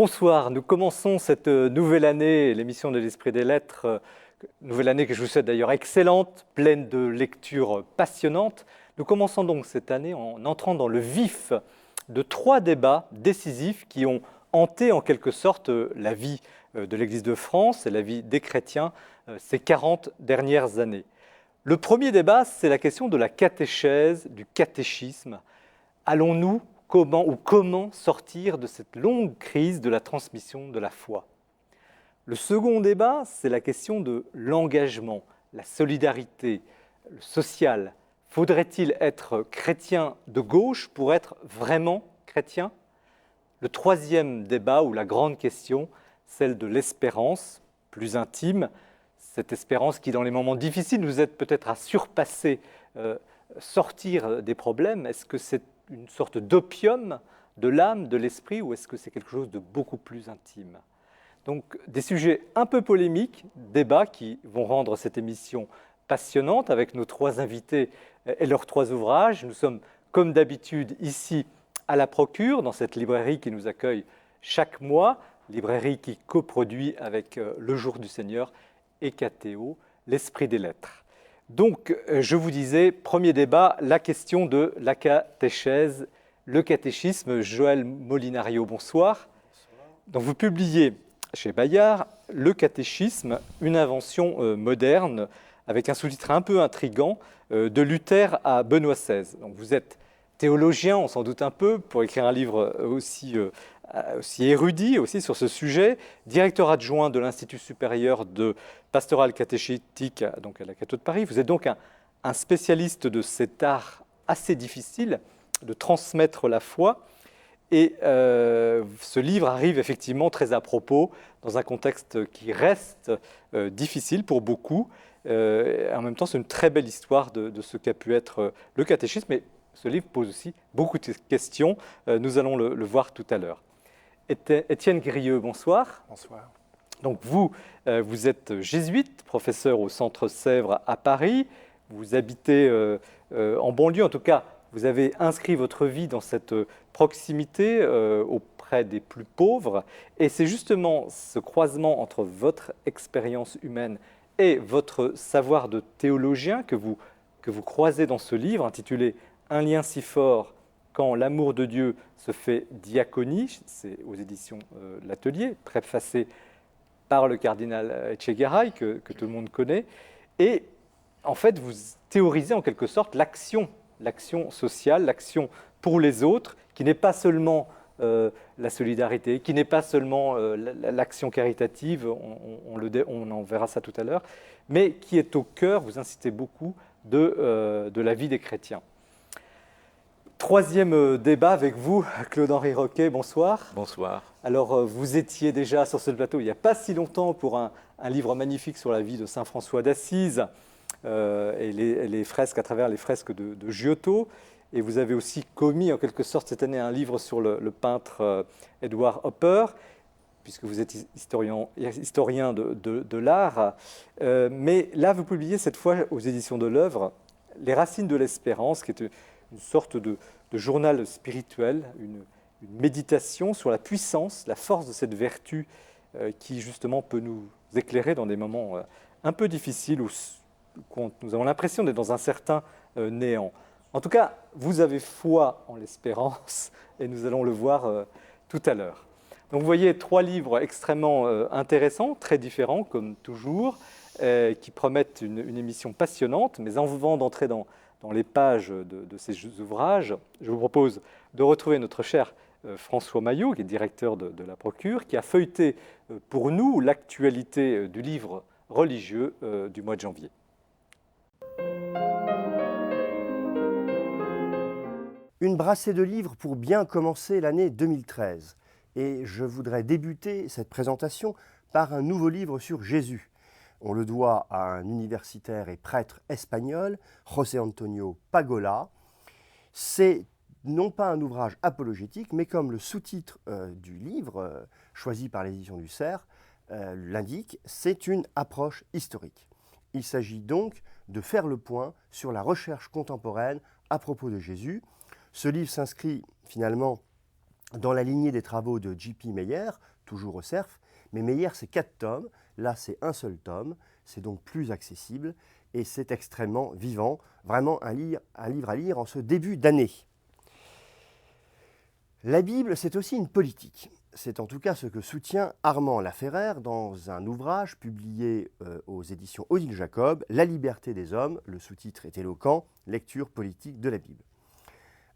Bonsoir, nous commençons cette nouvelle année, l'émission de l'Esprit des Lettres, nouvelle année que je vous souhaite d'ailleurs excellente, pleine de lectures passionnantes. Nous commençons donc cette année en entrant dans le vif de 3 débats décisifs qui ont hanté en quelque sorte la vie de l'Église de France et la vie des chrétiens ces 40 dernières années. Le premier débat, c'est la question de la catéchèse, du catéchisme. Allons-nous comment sortir de cette longue crise de la transmission de la foi? Le second débat, c'est la question de l'engagement, la solidarité, le social. Faudrait-il être chrétien de gauche pour être vraiment chrétien? Le troisième débat, ou la grande question, celle de l'espérance, plus intime, cette espérance qui, dans les moments difficiles, nous aide peut-être à surpasser, sortir des problèmes. Est-ce que c'est une sorte d'opium de l'âme, de l'esprit, ou est-ce que c'est quelque chose de beaucoup plus intime? Donc, des sujets un peu polémiques, débats qui vont rendre cette émission passionnante avec nos 3 invités et leurs 3 ouvrages. Nous sommes, comme d'habitude, ici à la Procure, dans cette librairie qui nous accueille chaque mois, librairie qui coproduit avec Le Jour du Seigneur et Catéo, l'Esprit des Lettres. Donc, je vous disais, premier débat, la question de la catéchèse, le catéchisme. Joël Molinario, bonsoir. Bonsoir. Donc, vous publiez chez Bayard Le catéchisme, une invention moderne, avec un sous-titre un peu intrigant, de Luther à Benoît XVI. Donc, vous êtes théologien, on s'en doute un peu, pour écrire un livre aussi érudit aussi sur ce sujet, directeur adjoint de l'Institut supérieur de pastoral catéchétique donc à la Catho de Paris. Vous êtes donc un spécialiste de cet art assez difficile de transmettre la foi. Et ce livre arrive effectivement très à propos dans un contexte qui reste difficile pour beaucoup. En même temps, c'est une très belle histoire de ce qu'a pu être le catéchisme. Mais ce livre pose aussi beaucoup de questions. Nous allons le voir tout à l'heure. Étienne Grieux, bonsoir. Bonsoir. Donc vous êtes jésuite, professeur au Centre Sèvres à Paris. Vous habitez en banlieue, en tout cas, vous avez inscrit votre vie dans cette proximité auprès des plus pauvres. Et c'est justement ce croisement entre votre expérience humaine et votre savoir de théologien que vous croisez dans ce livre intitulé « Un lien si fort ». Quand l'amour de Dieu se fait diaconie, c'est aux éditions L'Atelier, préfacé par le cardinal Etchegaray, que tout le monde connaît. Et en fait, vous théorisez en quelque sorte l'action sociale, l'action pour les autres, qui n'est pas seulement la solidarité, qui n'est pas seulement l'action caritative, on en verra ça tout à l'heure, mais qui est au cœur, vous incitez beaucoup, de la vie des chrétiens. Troisième débat avec vous, Claude-Henri Roquet, bonsoir. Bonsoir. Alors, vous étiez déjà sur ce plateau il n'y a pas si longtemps pour un livre magnifique sur la vie de saint François d'Assise et les fresques à travers les fresques de Giotto. Et vous avez aussi commis en quelque sorte cette année un livre sur le peintre Edward Hopper, puisque vous êtes historien de l'art. Mais là, vous publiez cette fois aux éditions de l'Œuvre Les Racines de l'Espérance, qui est une sorte de journal spirituel, une méditation sur la puissance, la force de cette vertu qui justement peut nous éclairer dans des moments un peu difficiles où nous avons l'impression d'être dans un certain néant. En tout cas, vous avez foi en l'espérance et nous allons le voir tout à l'heure. Donc vous voyez 3 livres extrêmement intéressants, très différents comme toujours, qui promettent une émission passionnante, mais avant d'entrer dans les pages de ces ouvrages, je vous propose de retrouver notre cher François Maillot, qui est directeur de la Procure, qui a feuilleté pour nous l'actualité du livre religieux du mois de janvier. Une brassée de livres pour bien commencer l'année 2013. Et je voudrais débuter cette présentation par un nouveau livre sur Jésus. On le doit à un universitaire et prêtre espagnol, José Antonio Pagola. C'est non pas un ouvrage apologétique, mais comme le sous-titre du livre, choisi par l'édition du Cerf, l'indique, c'est une approche historique. Il s'agit donc de faire le point sur la recherche contemporaine à propos de Jésus. Ce livre s'inscrit finalement dans la lignée des travaux de J.P. Meyer, toujours au Cerf, mais Meyer, c'est 4 tomes. Là, c'est un seul tome. C'est donc plus accessible et c'est extrêmement vivant. Vraiment un livre à lire en ce début d'année. La Bible, c'est aussi une politique. C'est en tout cas ce que soutient Armand Laferrère dans un ouvrage publié aux éditions Odile Jacob, La liberté des hommes, le sous-titre est éloquent, lecture politique de la Bible.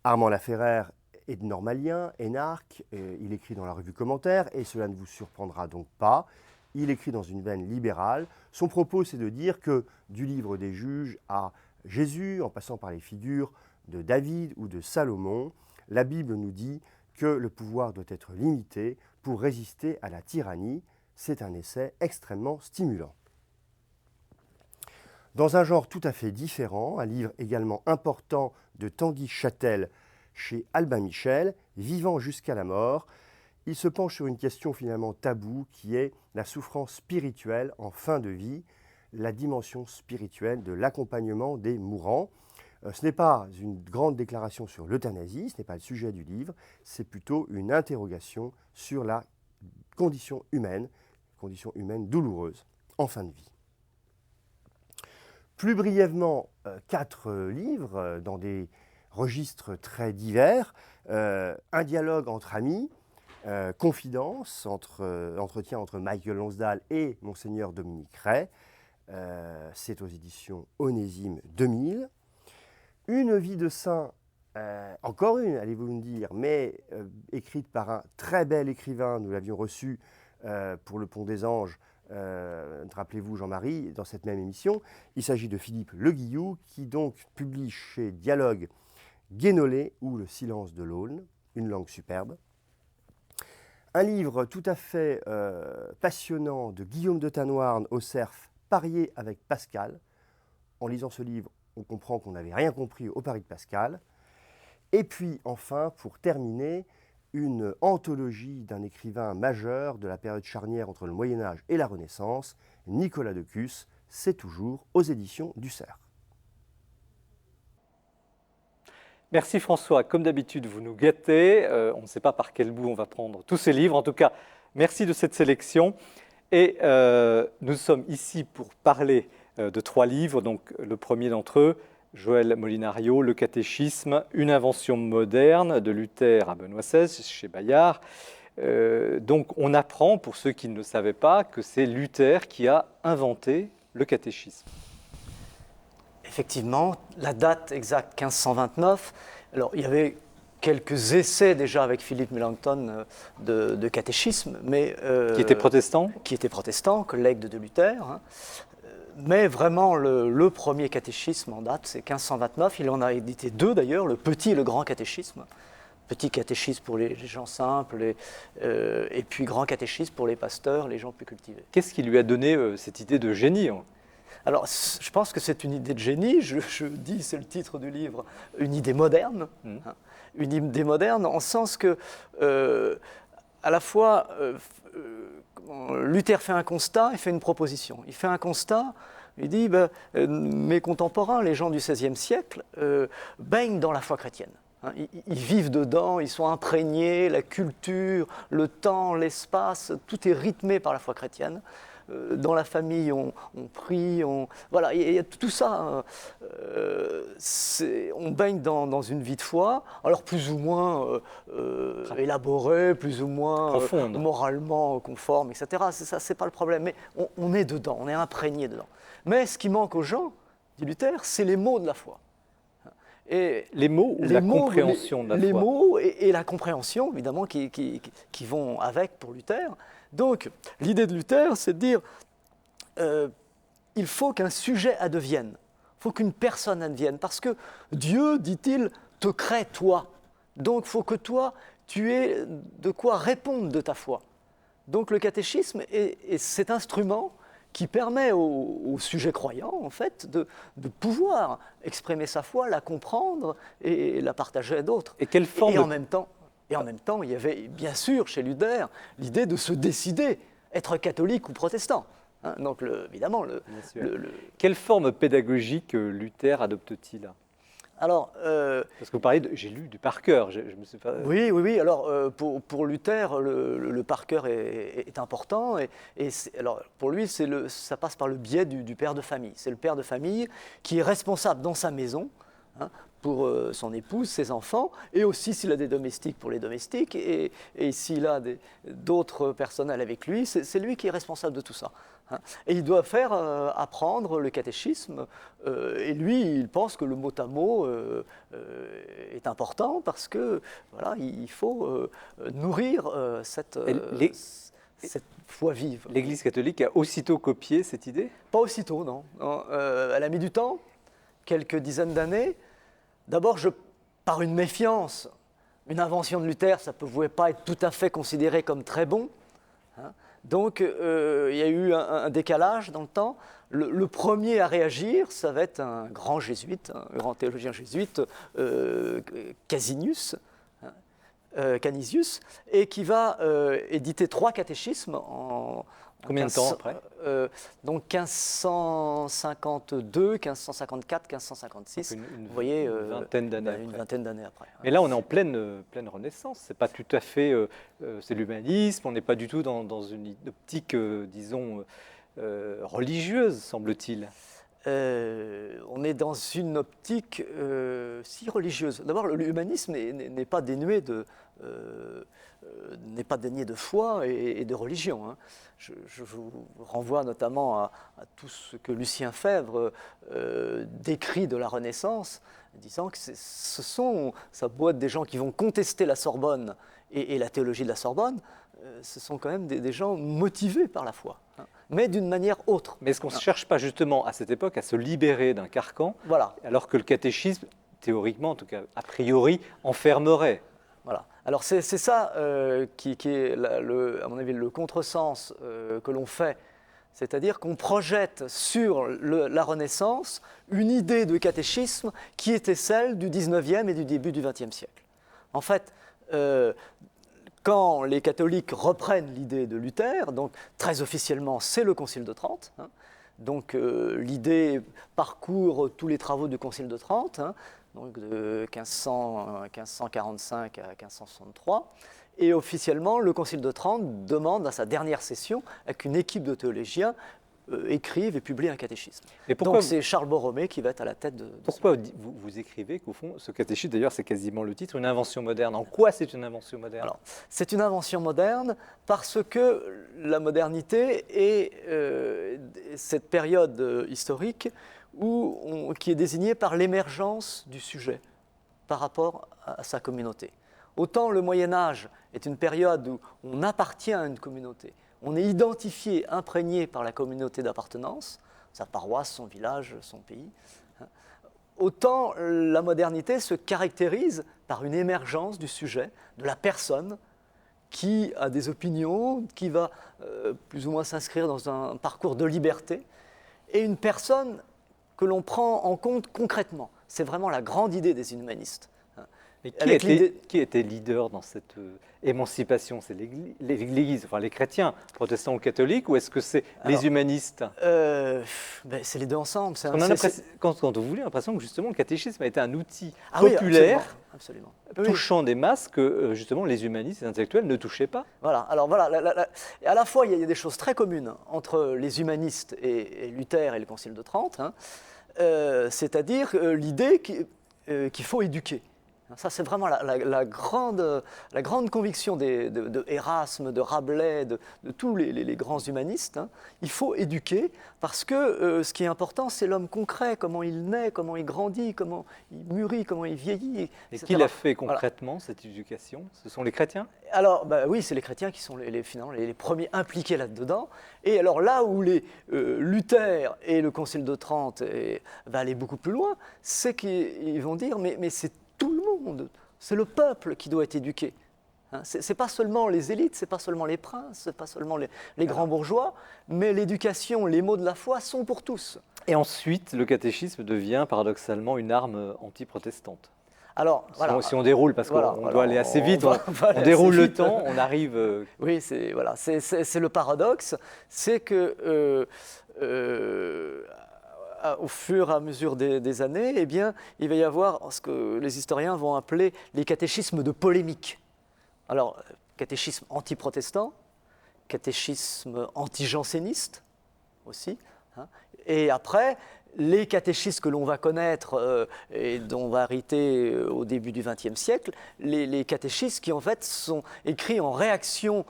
Armand Laferrère est normalien, énarque, il écrit dans la revue Commentaire, et cela ne vous surprendra donc pas. Il écrit dans une veine libérale. Son propos, c'est de dire que du livre des juges à Jésus, en passant par les figures de David ou de Salomon, la Bible nous dit que le pouvoir doit être limité pour résister à la tyrannie. C'est un essai extrêmement stimulant. Dans un genre tout à fait différent, un livre également important de Tanguy Châtel chez Albin Michel, Vivant jusqu'à la mort, il se penche sur une question finalement taboue qui est la souffrance spirituelle en fin de vie, la dimension spirituelle de l'accompagnement des mourants. Ce n'est pas une grande déclaration sur l'euthanasie, ce n'est pas le sujet du livre, c'est plutôt une interrogation sur la condition humaine douloureuse en fin de vie. Plus brièvement, 4 livres dans des registres très divers, un dialogue entre amis, confidence, entretien entre Michael Lonsdal et Monseigneur Dominique Ray, c'est aux éditions Onésime 2000. Une vie de saint, encore une, allez-vous me dire, mais écrite par un très bel écrivain, nous l'avions reçu pour Le Pont des Anges, rappelez-vous Jean-Marie, dans cette même émission. Il s'agit de Philippe Le Guillou, qui donc publie chez Dialogue Guénolé ou Le silence de l'Aulne, une langue superbe. Un livre tout à fait passionnant de Guillaume de Tanoirne au Cerf, Parier avec Pascal. En lisant ce livre, on comprend qu'on n'avait rien compris au pari de Pascal. Et puis enfin, pour terminer, une anthologie d'un écrivain majeur de la période charnière entre le Moyen-Âge et la Renaissance, Nicolas de Cus, c'est toujours aux éditions du Cerf. Merci François. Comme d'habitude, vous nous gâtez. On ne sait pas par quel bout on va prendre tous ces livres. En tout cas, merci de cette sélection. Et nous sommes ici pour parler de 3 livres. Donc, le premier d'entre eux, Joël Molinario, Le catéchisme, une invention moderne de Luther à Benoît XVI, chez Bayard. Donc, on apprend, pour ceux qui ne le savaient pas, que c'est Luther qui a inventé le catéchisme. Effectivement, la date exacte 1529. Alors, il y avait quelques essais déjà avec Philippe Melanchthon de catéchisme, mais Qui était protestant ? Qui était protestant, collègue de Luther. Hein. Mais vraiment, le premier catéchisme en date, c'est 1529. Il en a édité 2 d'ailleurs, le petit et le grand catéchisme. Petit catéchisme pour les gens simples et puis grand catéchisme pour les pasteurs, les gens plus cultivés. Qu'est-ce qui lui a donné cette idée de génie ? Alors, je pense que c'est une idée de génie. Je dis, c'est le titre du livre, une idée moderne. Hein, une idée moderne, en sens que, à la fois, Luther fait un constat et fait une proposition. Il fait un constat, il dit mes contemporains, les gens du XVIe siècle, baignent dans la foi chrétienne. Hein, ils vivent dedans, ils sont imprégnés, la culture, le temps, l'espace, tout est rythmé par la foi chrétienne. Dans la famille, on prie, voilà, il y a tout ça. On baigne dans une vie de foi, alors plus ou moins élaborée, plus ou moins moralement conforme, etc. Ça, c'est pas le problème. Mais on est dedans, on est imprégné dedans. Mais ce qui manque aux gens, dit Luther, c'est les mots de la foi. Et les mots ou la compréhension de la foi ? Les mots et la compréhension, évidemment, qui vont avec pour Luther. Donc, l'idée de Luther, c'est de dire il faut qu'un sujet advienne, il faut qu'une personne advienne, parce que Dieu, dit-il, te crée toi. Donc, il faut que toi, tu aies de quoi répondre de ta foi. Donc, le catéchisme est cet instrument qui permet au sujet croyant, en fait, de pouvoir exprimer sa foi, la comprendre et la partager à d'autres. Et quelle forme en même temps, il y avait bien sûr chez Luther l'idée de se décider, être catholique ou protestant. Hein, donc évidemment, quelle forme pédagogique Luther adopte-t-il ? Alors, Parce que vous parlez, j'ai lu du par cœur, je me suis pas... oui. Alors, pour Luther, le par cœur est important. Alors, pour lui, ça passe par le biais du père de famille. C'est le père de famille qui est responsable dans sa maison, hein, pour son épouse, ses enfants, et aussi s'il a des domestiques pour les domestiques, et s'il a d'autres personnels avec lui, c'est lui qui est responsable de tout ça. Hein. Et il doit faire apprendre le catéchisme, et lui, il pense que le mot à mot est important parce que voilà, il faut nourrir cette foi vive. L'Église catholique a aussitôt copié cette idée? Pas aussitôt, non. Non, elle a mis du temps, quelques dizaines d'années. D'abord, par une méfiance. Une invention de Luther, ça ne pouvait pas être tout à fait considéré comme très bon. Hein. Donc, il y a eu un décalage dans le temps. Le premier à réagir, ça va être un grand jésuite, un grand théologien jésuite, Canisius, et qui va éditer 3 catéchismes en... Combien de temps après? Donc 1552, 1554, 1556. Vous voyez, une vingtaine d'années après. Une vingtaine d'années après. Mais là, on est en pleine Renaissance. C'est pas tout à fait... c'est l'humanisme, on n'est pas du tout dans une optique, disons, religieuse, semble-t-il. On est dans une optique si religieuse. D'abord, l'humanisme n'est pas dénué de foi et de religion. Hein. Je vous renvoie notamment à tout ce que Lucien Febvre décrit de la Renaissance, disant que ça peut être des gens qui vont contester la Sorbonne et la théologie de la Sorbonne, ce sont quand même des gens motivés par la foi, hein, mais d'une manière autre. Mais est-ce qu'on ne cherche pas justement à cette époque à se libérer d'un carcan, voilà. Alors que le catéchisme, théoriquement, en tout cas a priori, enfermerait? Voilà. Alors c'est ça qui est, à mon avis, le contresens que l'on fait. C'est-à-dire qu'on projette sur la Renaissance une idée de catéchisme qui était celle du 19e et du début du 20e siècle. En fait, quand les catholiques reprennent l'idée de Luther, donc très officiellement c'est le Concile de Trente, hein, donc l'idée parcourt tous les travaux du Concile de Trente, hein, donc de 1545 à 1563. Et officiellement, le Concile de Trente demande à sa dernière session qu'une équipe de théologiens écrive et publie un catéchisme. Donc c'est Charles Borromée qui va être à la tête de pourquoi vous écrivez qu'au fond, ce catéchisme, d'ailleurs c'est quasiment le titre, une invention moderne. En quoi c'est une invention moderne? Alors, c'est une invention moderne parce que la modernité est cette période historique qui est désignée par l'émergence du sujet par rapport à sa communauté. Autant le Moyen-Âge est une période où on appartient à une communauté, on est identifié, imprégné par la communauté d'appartenance, sa paroisse, son village, son pays. Autant la modernité se caractérise par une émergence du sujet, de la personne qui a des opinions, qui va plus ou moins s'inscrire dans un parcours de liberté, et une personne que l'on prend en compte concrètement. C'est vraiment la grande idée des humanistes. Et qui était leader dans cette émancipation? C'est l'Église, enfin les chrétiens, protestants ou catholiques, ou est-ce que c'est les humanistes? C'est les deux ensemble. Quand vous voulez, l'impression que justement le catéchisme a été un outil oui, populaire, absolument. touchant des masses que justement les humanistes et les intellectuels ne touchaient pas. Voilà. Alors voilà, à la fois il y a des choses très communes entre les humanistes et Luther et le Concile de Trente, hein, c'est-à-dire l'idée qu'il faut éduquer. Ça, c'est vraiment la grande conviction de Erasme, de Rabelais, de tous les grands humanistes. Hein. Il faut éduquer parce que ce qui est important, c'est l'homme concret, comment il naît, comment il grandit, comment il mûrit, comment il vieillit. Et qui l'a fait concrètement, cette éducation? Ce sont les chrétiens? Alors, oui, c'est les chrétiens qui sont finalement les premiers impliqués là-dedans. Et alors là où Luther et le Concile de Trente va aller beaucoup plus loin, c'est qu'ils vont dire, mais c'est tout le monde, c'est le peuple qui doit être éduqué. Hein, c'est pas seulement les élites, c'est pas seulement les princes, c'est pas seulement les grands bourgeois, mais l'éducation, les mots de la foi sont pour tous. Et ensuite, le catéchisme devient paradoxalement une arme anti-protestante. Alors, voilà. Si on déroule, parce qu'on doit aller assez vite, on déroule le temps, on arrive... Oui, c'est le paradoxe, c'est que au fur et à mesure des années, eh bien, il va y avoir ce que les historiens vont appeler les catéchismes de polémique. Alors, catéchisme anti-protestant, catéchisme anti-janséniste aussi, hein. Et après, les catéchismes que l'on va connaître et dont on va hériter au début du XXe siècle, les catéchismes qui en fait sont écrits en réaction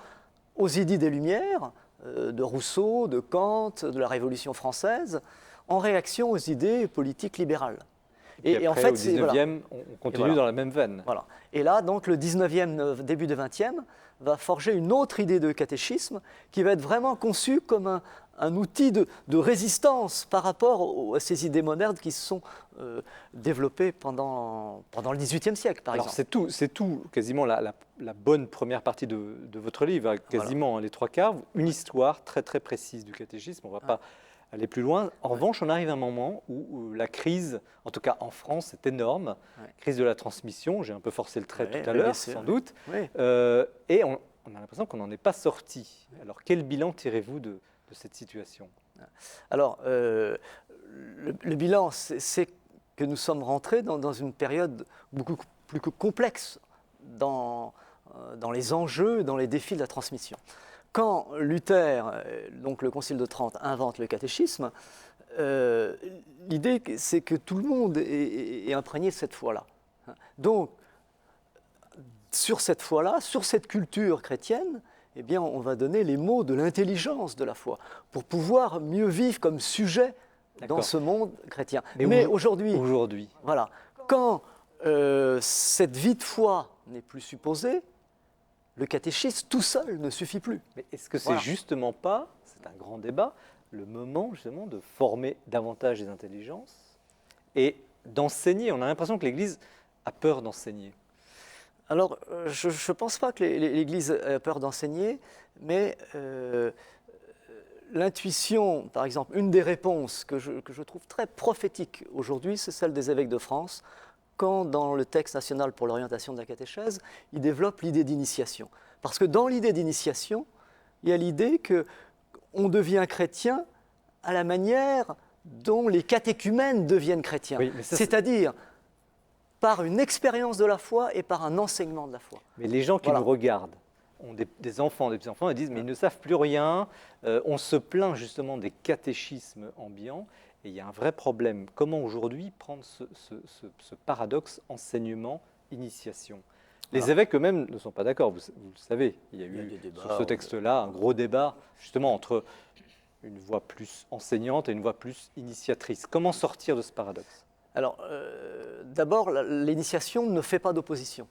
aux idées des Lumières, de Rousseau, de Kant, de la Révolution française, en réaction aux idées politiques libérales. Et en après, fait, au 19e, on continue dans la même veine. Voilà. Et là, donc, le 19e, début du 20e, va forger une autre idée de catéchisme qui va être vraiment conçue comme un outil de résistance par rapport à ces idées modernes qui se sont développées pendant le 18e siècle, par exemple. C'est tout, quasiment la bonne première partie de votre livre, avec quasiment les trois quarts, une histoire très très précise du catéchisme. On ne va pas aller plus loin. En revanche, on arrive à un moment où la crise, en tout cas en France, est énorme. Crise de la transmission, j'ai un peu forcé le trait tout à l'heure, sans doute. Et on a l'impression qu'on n'en est pas sorti. Alors, quel bilan tirez-vous de cette situation? Alors, le bilan, c'est que nous sommes rentrés dans une période beaucoup plus complexe dans les enjeux, dans les défis de la transmission. Quand Luther, donc le Concile de Trente, invente le catéchisme, l'idée, c'est que tout le monde est imprégné de cette foi-là. Donc, sur cette foi-là, sur cette culture chrétienne, eh bien, on va donner les mots de l'intelligence de la foi pour pouvoir mieux vivre comme sujet dans ce monde chrétien. Mais aujourd'hui, voilà, quand cette vie de foi n'est plus supposée, le catéchisme tout seul ne suffit plus. Mais est-ce que c'est justement pas, c'est un grand débat, le moment justement de former davantage les intelligences et d'enseigner? On a l'impression que l'Église a peur d'enseigner. Alors, je ne pense pas que l'Église ait peur d'enseigner, mais l'intuition, par exemple, une des réponses que je trouve très prophétique aujourd'hui, c'est celle des évêques de France, quand dans le texte national pour l'orientation de la catéchèse, ils développent l'idée d'initiation. Parce que dans l'idée d'initiation, il y a l'idée qu'on devient chrétien à la manière dont les catéchumènes deviennent chrétiens. Oui, c'est-à-dire par une expérience de la foi et par un enseignement de la foi. Mais les gens qui nous regardent ont des enfants, des petits-enfants, et disent « mais ils ne savent plus rien, on se plaint justement des catéchismes ambiants ». Et il y a un vrai problème. Comment aujourd'hui prendre ce paradoxe enseignement-initiation? Les évêques eux-mêmes ne sont pas d'accord, vous le savez. Il y a eu sur ce texte-là un gros débat justement entre une voix plus enseignante et une voix plus initiatrice. Comment sortir de ce paradoxe? Alors, d'abord, l'initiation ne fait pas d'opposition.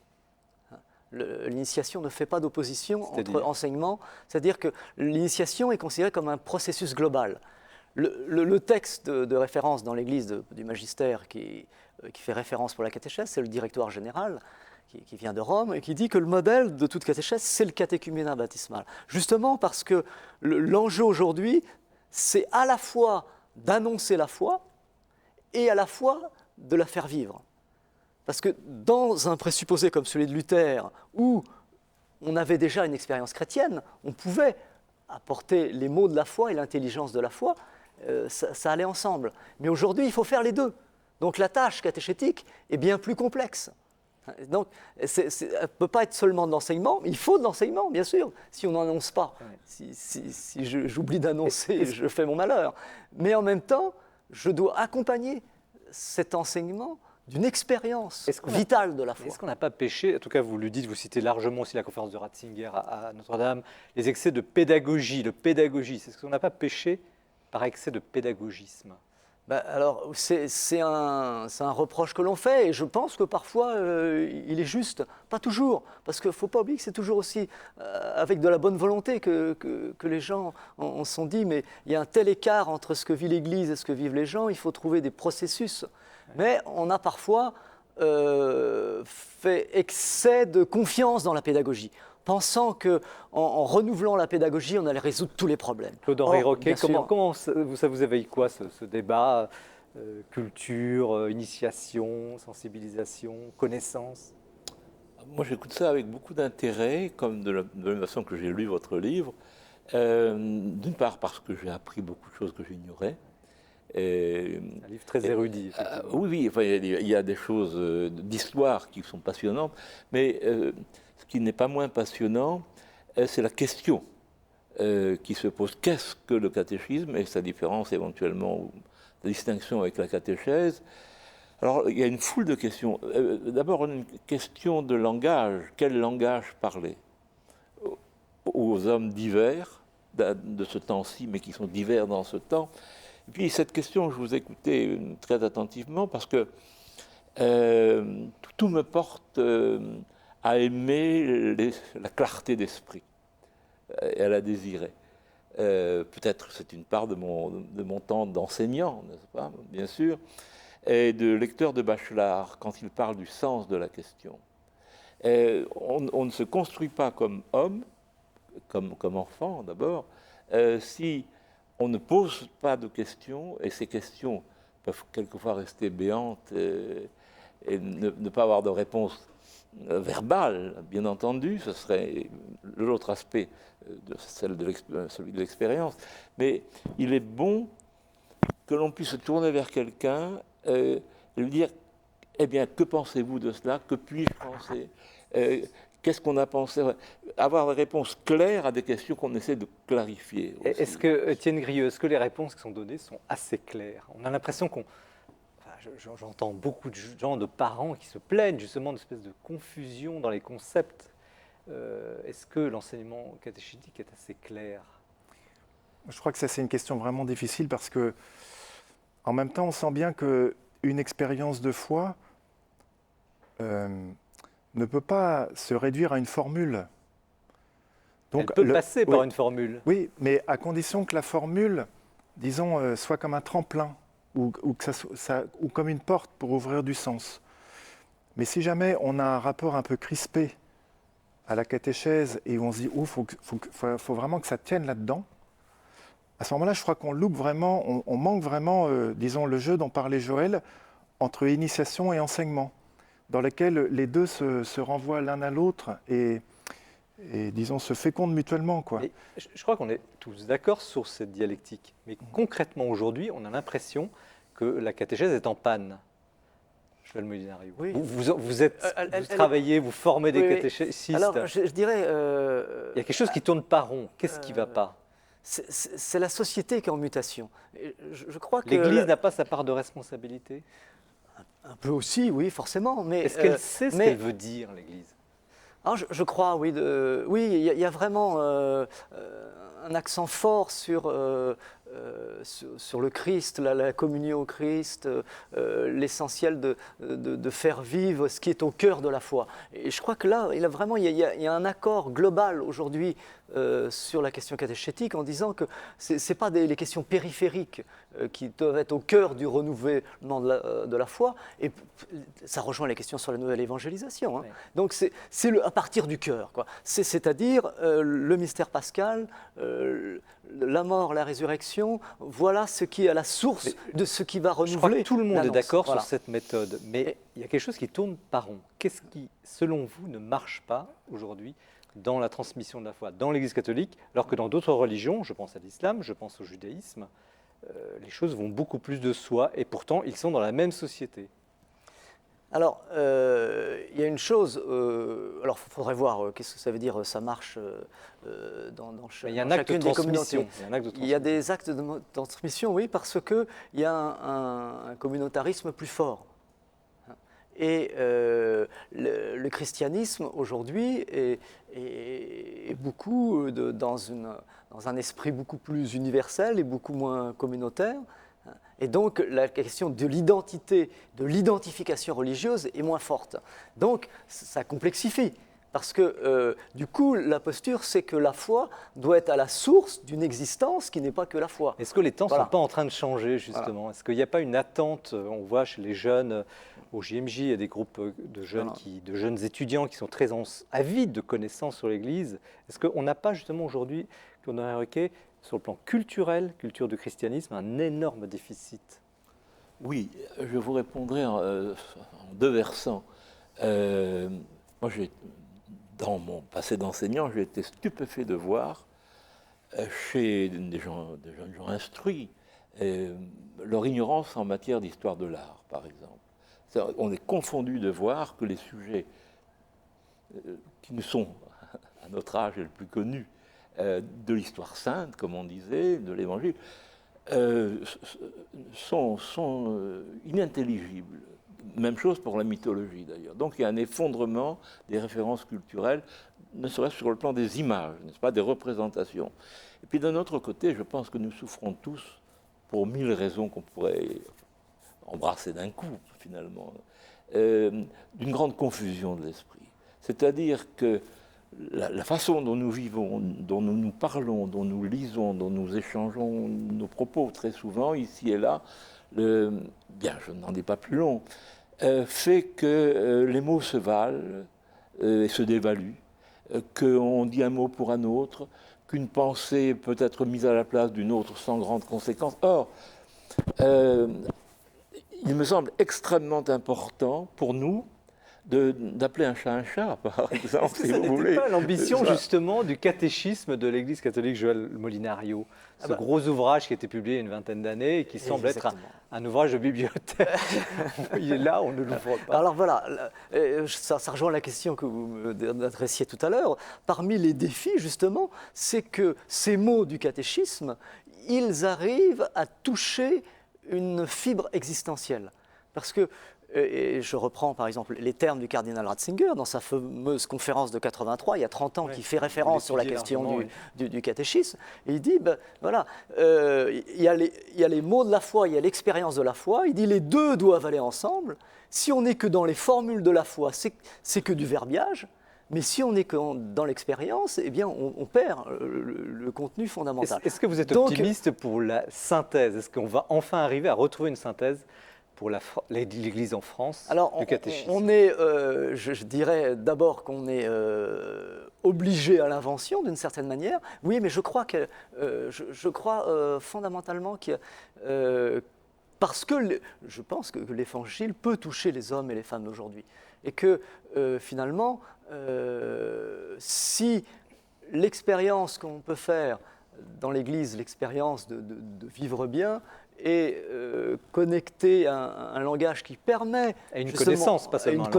L'initiation ne fait pas d'opposition entre enseignement, c'est-à-dire que l'initiation est considérée comme un processus global. Le texte de référence dans l'Église du magistère qui fait référence pour la catéchèse, c'est le directoire général qui vient de Rome et qui dit que le modèle de toute catéchèse, c'est le catéchuménat baptismal. Justement parce que l'enjeu aujourd'hui, c'est à la fois d'annoncer la foi et à la fois de la faire vivre. Parce que dans un présupposé comme celui de Luther, où on avait déjà une expérience chrétienne, on pouvait apporter les mots de la foi et l'intelligence de la foi, ça allait ensemble. Mais aujourd'hui, il faut faire les deux. Donc la tâche catéchétique est bien plus complexe. Donc, elle ne peut pas être seulement de l'enseignement, il faut de l'enseignement, bien sûr, si on n'annonce pas. Si j'oublie d'annoncer, je fais mon malheur. Mais en même temps, je dois accompagner cet enseignement d'une expérience vitale de la foi. Est-ce qu'on n'a pas péché, en tout cas vous le dites, vous citez largement aussi la conférence de Ratzinger à Notre-Dame, les excès de pédagogie, le pédagogisme, est-ce qu'on n'a pas péché par excès de pédagogisme? Alors, c'est un reproche que l'on fait, et je pense que parfois, il est juste, pas toujours, parce qu'il ne faut pas oublier que c'est toujours aussi avec de la bonne volonté que les gens en sont dit, mais il y a un tel écart entre ce que vit l'Église et ce que vivent les gens, il faut trouver des processus. Mais on a parfois fait excès de confiance dans la pédagogie, pensant qu'en renouvelant la pédagogie, on allait résoudre tous les problèmes. Claude-Henri Roquet, comment ça vous éveille quoi ce débat culture, initiation, sensibilisation, connaissance? Moi, j'écoute ça avec beaucoup d'intérêt, comme de la même façon que j'ai lu votre livre. D'une part, parce que j'ai appris beaucoup de choses que j'ignorais. Un livre très érudit. Effectivement. Oui, oui, enfin, il y a des choses d'histoire qui sont passionnantes, mais ce qui n'est pas moins passionnant, c'est la question qui se pose. Qu'est-ce que le catéchisme et sa différence éventuellement, ou la distinction avec la catéchèse? Alors, il y a une foule de questions. D'abord, une question de langage. Quel langage parler aux hommes divers de ce temps-ci, mais qui sont divers dans ce temps? Et puis, cette question, je vous ai écouté très attentivement parce que tout me porte à aimer la clarté d'esprit et à la désirer. Peut-être c'est une part de mon temps d'enseignant, n'est-ce pas, bien sûr, et de lecteur de Bachelard, quand il parle du sens de la question. On ne se construit pas comme homme, comme enfant d'abord, si on ne pose pas de questions, et ces questions peuvent quelquefois rester béantes et ne pas avoir de réponse verbale, bien entendu, ce serait l'autre aspect de celui de l'expérience. Mais il est bon que l'on puisse se tourner vers quelqu'un et lui dire, eh bien, que pensez-vous de cela? Que puis-je penser? Qu'est-ce qu'on a pensé? Avoir des réponses claires à des questions qu'on essaie de clarifier aussi. Est-ce que, Étienne Grieux, est-ce que les réponses qui sont données sont assez claires? On a l'impression qu'on... J'entends beaucoup de gens, de parents qui se plaignent justement d'une espèce de confusion dans les concepts. Est-ce que l'enseignement catéchétique est assez clair? Je crois que ça, c'est une question vraiment difficile parce que, en même temps, on sent bien qu'une expérience de foi ne peut pas se réduire à une formule. Donc, elle peut passer par une formule. Oui, mais à condition que la formule, disons, soit comme un tremplin ou comme une porte pour ouvrir du sens. Mais si jamais on a un rapport un peu crispé à la catéchèse et où on se dit, oh, faut vraiment que ça tienne là-dedans, à ce moment-là, je crois qu'on loupe vraiment, on manque vraiment, disons, le jeu dont parlait Joël, entre initiation et enseignement, dans lequel les deux se renvoient l'un à l'autre et disons, se fécondent mutuellement, quoi. Je crois qu'on est tous d'accord sur cette dialectique. Mais concrètement, aujourd'hui, on a l'impression que la catéchèse est en panne. Joël Molinari, oui. Vous travaillez, vous formez des catéchistes. Alors, je dirais... il y a quelque chose qui ne tourne pas rond. Qu'est-ce qui ne va pas? C'est la société qui est en mutation. Je crois que l'Église n'a pas sa part de responsabilité? Un peu aussi, oui, forcément. Mais est-ce qu'elle sait ce qu'elle veut dire, l'Église? Je crois, oui. Oui, il y a vraiment un accent fort sur le Christ, la communion au Christ, l'essentiel de faire vivre ce qui est au cœur de la foi. Et je crois que là, il y a un accord global aujourd'hui sur la question catéchétique en disant que ce n'est pas les questions périphériques qui doivent être au cœur du renouvellement de la foi. Et ça rejoint les questions sur la nouvelle évangélisation. Hein. Oui. Donc c'est à partir du cœur, quoi. C'est-à-dire le mystère pascal, la mort, la résurrection, voilà ce qui est à la source de ce qui va renouveler. Je crois que tout le monde est d'accord sur cette méthode, mais il y a quelque chose qui tourne pas rond. Qu'est-ce qui, selon vous, ne marche pas aujourd'hui dans la transmission de la foi dans l'Église catholique, alors que dans d'autres religions, je pense à l'islam, je pense au judaïsme, les choses vont beaucoup plus de soi, et pourtant ils sont dans la même société. Alors, il y a une chose, alors il faudrait voir qu'est-ce que ça veut dire, ça marche dans chacune des communautés. Il y a des actes de transmission, oui, parce qu'il y a un communautarisme plus fort. Et le christianisme, aujourd'hui, est beaucoup dans un esprit beaucoup plus universel et beaucoup moins communautaire. Et donc, la question de l'identité, de l'identification religieuse est moins forte. Donc, ça complexifie. Parce que, du coup, la posture, c'est que la foi doit être à la source d'une existence qui n'est pas que la foi. Est-ce que les temps ne sont pas en train de changer, justement? Voilà. Est-ce qu'il n'y a pas une attente? On voit chez les jeunes, au JMJ, il y a des groupes de jeunes, de jeunes étudiants qui sont très avides de connaissances sur l'Église. Est-ce qu'on n'a pas, justement, aujourd'hui, qu'on aurait évoqué, sur le plan culturel, culture du christianisme, un énorme déficit? Oui, je vous répondrai en deux versants. Moi, dans mon passé d'enseignant, j'ai été stupéfait de voir chez des jeunes gens instruits leur ignorance en matière d'histoire de l'art, par exemple. On est confondu de voir que les sujets qui nous sont, à notre âge, les plus connus, de l'histoire sainte, comme on disait, de l'Évangile, sont inintelligibles. Même chose pour la mythologie, d'ailleurs. Donc il y a un effondrement des références culturelles, ne serait-ce sur le plan des images, n'est-ce pas, des représentations. Et puis d'un autre côté, je pense que nous souffrons tous, pour 1000 raisons qu'on pourrait embrasser d'un coup, finalement, d'une grande confusion de l'esprit. C'est-à-dire que la façon dont nous vivons, dont nous nous parlons, dont nous lisons, dont nous échangeons nos propos très souvent, ici et là, bien, je n'en dis pas plus long, fait que les mots se valent et se dévaluent, qu'on dit un mot pour un autre, qu'une pensée peut être mise à la place d'une autre sans grande conséquence. Or, il me semble extrêmement important pour nous d'appeler un chat, par exemple, si vous voulez. C'était pas l'ambition justement du catéchisme de l'Église catholique Joël Molinario, ce gros ouvrage qui a été publié il y a une vingtaine d'années et qui semble être un ouvrage de bibliothèque. Il est là, on ne l'ouvre pas. Alors voilà, ça rejoint la question que vous m'adressiez tout à l'heure. Parmi les défis, justement, c'est que ces mots du catéchisme, ils arrivent à toucher une fibre existentielle. Parce que, et je reprends par exemple les termes du cardinal Ratzinger dans sa fameuse conférence de 83, il y a 30 ans, qui fait référence sur la question du catéchisme. Et il dit, ben, voilà, il y a les mots de la foi, il y a l'expérience de la foi. Il dit les deux doivent aller ensemble. Si on n'est que dans les formules de la foi, c'est que du verbiage. Mais si on n'est que dans l'expérience, eh bien, on perd le contenu fondamental. Est-ce que vous êtes optimiste pour la synthèse? Est-ce qu'on va enfin arriver à retrouver une synthèse pour l'Église en France du catéchisme? On est, je dirais d'abord qu'on est obligé à l'invention d'une certaine manière. Oui, mais je crois fondamentalement parce que je pense que l'Évangile peut toucher les hommes et les femmes d'aujourd'hui. Et que finalement, si l'expérience qu'on peut faire dans l'Église, l'expérience de vivre bien, et connecté à un langage qui permet à une connaissance, pas seulement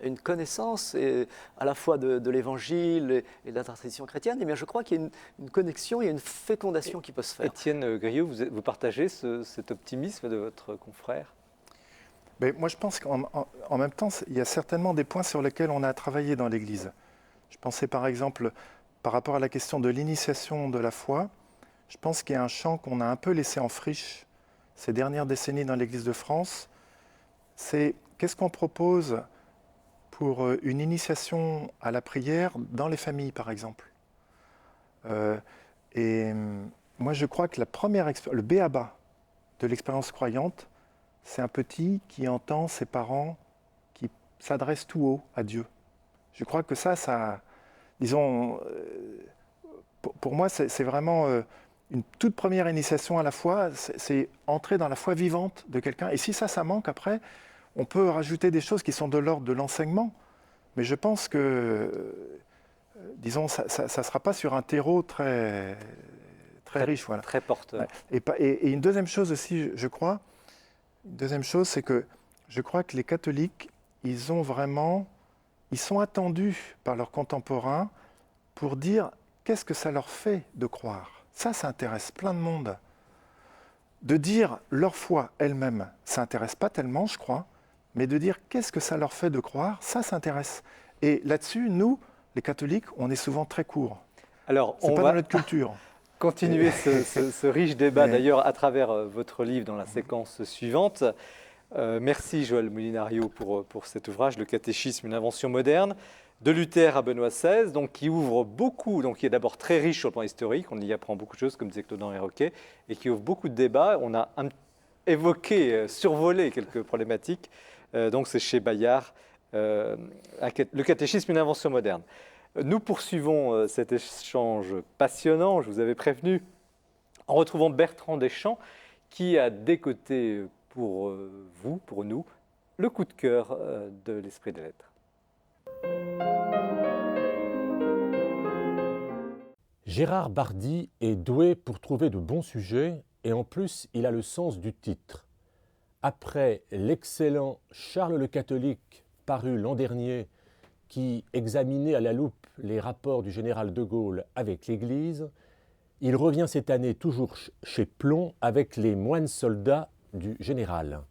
une connaissance à la fois de l'Évangile et de la tradition chrétienne, eh bien je crois qu'il y a une connexion, il y a une fécondation qui peut se faire. Étienne Grieux, vous partagez cet optimisme de votre confrère? Mais moi je pense qu'en même temps, il y a certainement des points sur lesquels on a travaillé dans l'Église. Je pensais par exemple, par rapport à la question de l'initiation de la foi, je pense qu'il y a un champ qu'on a un peu laissé en friche ces dernières décennies dans l'Église de France. C'est qu'est-ce qu'on propose pour une initiation à la prière dans les familles, par exemple. Et moi, je crois que le b.a.-ba de l'expérience croyante, c'est un petit qui entend ses parents qui s'adressent tout haut à Dieu. Je crois que ça disons, pour moi, c'est vraiment une toute première initiation à la foi, c'est entrer dans la foi vivante de quelqu'un. Et si ça manque, après, on peut rajouter des choses qui sont de l'ordre de l'enseignement. Mais je pense que, disons, ça ne sera pas sur un terreau très riche. Voilà. Très porteur. Et une deuxième chose aussi, je crois, c'est que je crois que les catholiques, ils sont attendus par leurs contemporains pour dire qu'est-ce que ça leur fait de croire. Ça intéresse plein de monde. De dire leur foi elle-même, ça n'intéresse pas tellement, je crois, mais de dire qu'est-ce que ça leur fait de croire, ça s'intéresse. Et là-dessus, nous, les catholiques, on est souvent très courts. Alors, c'est pas dans notre culture. Continuer ce riche débat, d'ailleurs, à travers votre livre dans la séquence suivante. Merci Joël Molinario pour cet ouvrage, Le catéchisme, une invention moderne. De Luther à Benoît XVI, donc, qui ouvre beaucoup, donc qui est d'abord très riche sur le plan historique, on y apprend beaucoup de choses, comme disait Claude-Henri Roquet, et qui ouvre beaucoup de débats. On a évoqué, survolé quelques problématiques. Donc c'est chez Bayard, Le catéchisme, une invention moderne. Nous poursuivons cet échange passionnant, je vous avais prévenu, en retrouvant Bertrand Deschamps, qui a décoté pour vous, pour nous, le coup de cœur de l'Esprit des Lettres. Gérard Bardy est doué pour trouver de bons sujets et en plus, il a le sens du titre. Après l'excellent Charles le Catholique, paru l'an dernier, qui examinait à la loupe les rapports du général de Gaulle avec l'Église, il revient cette année toujours chez Plon avec les moines soldats du général.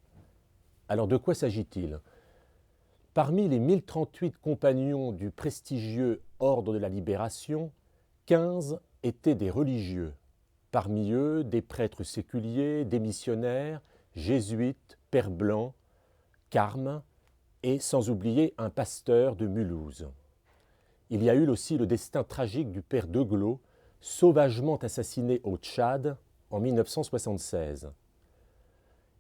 Alors de quoi s'agit-il ? Parmi les 1038 compagnons du prestigieux Ordre de la Libération, 15 étaient des religieux. Parmi eux, des prêtres séculiers, des missionnaires, jésuites, pères blancs, carmes, et sans oublier un pasteur de Mulhouse. Il y a eu aussi le destin tragique du père Deglos, sauvagement assassiné au Tchad en 1976.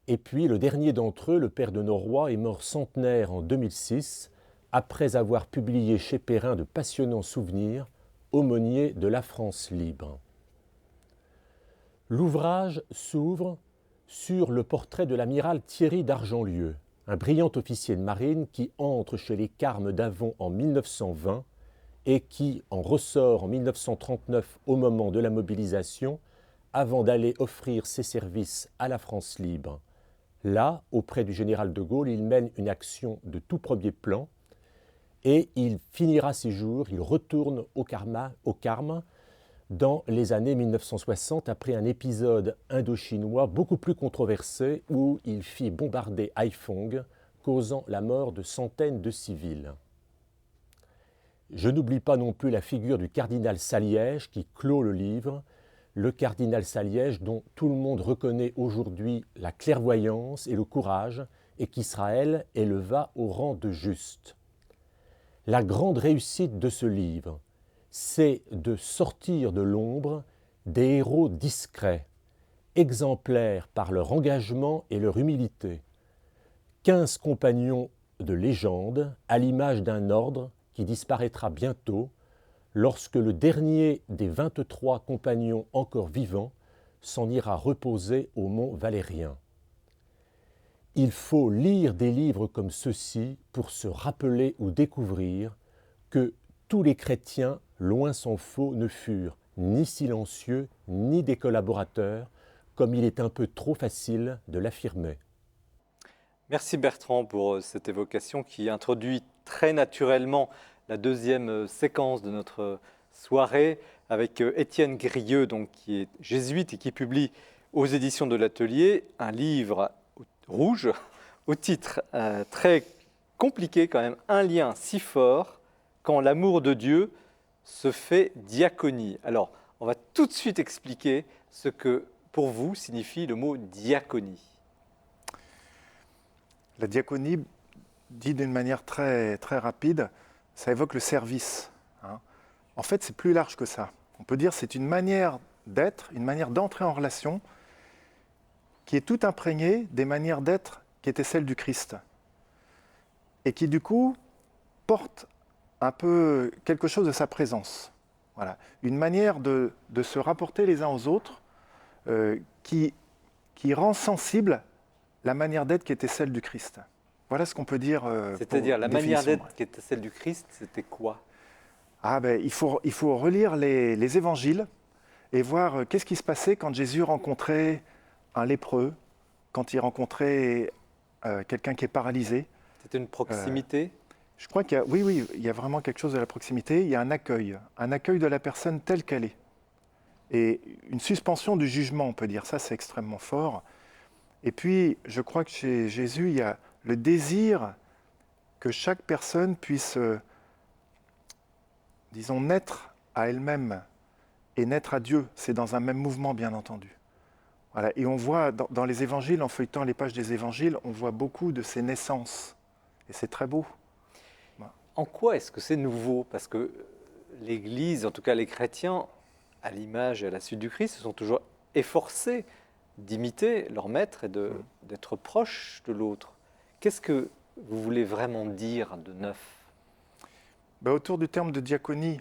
Et puis le dernier d'entre eux, le père de Noroy, est mort centenaire en 2006, après avoir publié chez Perrin de passionnants souvenirs, aumônier de la France libre. L'ouvrage s'ouvre sur le portrait de l'amiral Thierry d'Argentlieu, un brillant officier de marine qui entre chez les Carmes d'Avon en 1920 et qui en ressort en 1939 au moment de la mobilisation, avant d'aller offrir ses services à la France libre. Là, auprès du général de Gaulle, il mène une action de tout premier plan et il finira ses jours, il retourne au Carme dans les années 1960 après un épisode indo-chinois beaucoup plus controversé où il fit bombarder Haiphong, causant la mort de centaines de civils. Je n'oublie pas non plus la figure du cardinal Saliège qui clôt le livre, le cardinal Saliège dont tout le monde reconnaît aujourd'hui la clairvoyance et le courage et qu'Israël éleva au rang de juste. La grande réussite de ce livre, c'est de sortir de l'ombre des héros discrets, exemplaires par leur engagement et leur humilité. 15 compagnons de légende, à l'image d'un ordre qui disparaîtra bientôt, lorsque le dernier des 23 compagnons encore vivants s'en ira reposer au mont Valérien. Il faut lire des livres comme ceux-ci pour se rappeler ou découvrir que tous les chrétiens, loin s'en faut, ne furent ni silencieux, ni des collaborateurs, comme il est un peu trop facile de l'affirmer. Merci Bertrand pour cette évocation qui introduit très naturellement la deuxième séquence de notre soirée avec Étienne Grieux, donc, qui est jésuite et qui publie aux éditions de l'Atelier un livre rouge au titre très compliqué quand même, Un lien si fort quand l'amour de Dieu se fait diaconie. Alors, on va tout de suite expliquer ce que pour vous signifie le mot diaconie. La diaconie, dit d'une manière très, très rapide, ça évoque le service. En fait, c'est plus large que ça. On peut dire que c'est une manière d'être, une manière d'entrer en relation qui est tout imprégnée des manières d'être qui étaient celles du Christ. Et qui, du coup, porte un peu quelque chose de sa présence. Voilà. Une manière de se rapporter les uns aux autres qui rend sensible la manière d'être qui était celle du Christ. Voilà ce qu'on peut dire. C'est-à-dire la manière d'être qui était celle du Christ, c'était quoi ? Il faut relire les évangiles et voir qu'est-ce qui se passait quand Jésus rencontrait un lépreux, quand il rencontrait quelqu'un qui est paralysé. C'était une proximité ? Je crois qu'il y a, oui, il y a vraiment quelque chose de la proximité. Il y a un accueil de la personne telle qu'elle est. Et une suspension du jugement, on peut dire. Ça, c'est extrêmement fort. Et puis, je crois que chez Jésus, il y a le désir que chaque personne puisse, disons, naître à elle-même et naître à Dieu. C'est dans un même mouvement, bien entendu. Voilà. Et on voit dans les évangiles, en feuilletant les pages des évangiles, on voit beaucoup de ces naissances. Et c'est très beau. En quoi est-ce que c'est nouveau ? Parce que l'Église, en tout cas les chrétiens, à l'image et à la suite du Christ, se sont toujours efforcés d'imiter leur maître et d'être proches de l'autre. Qu'est-ce que vous voulez vraiment dire de neuf ? Autour du terme de diaconie,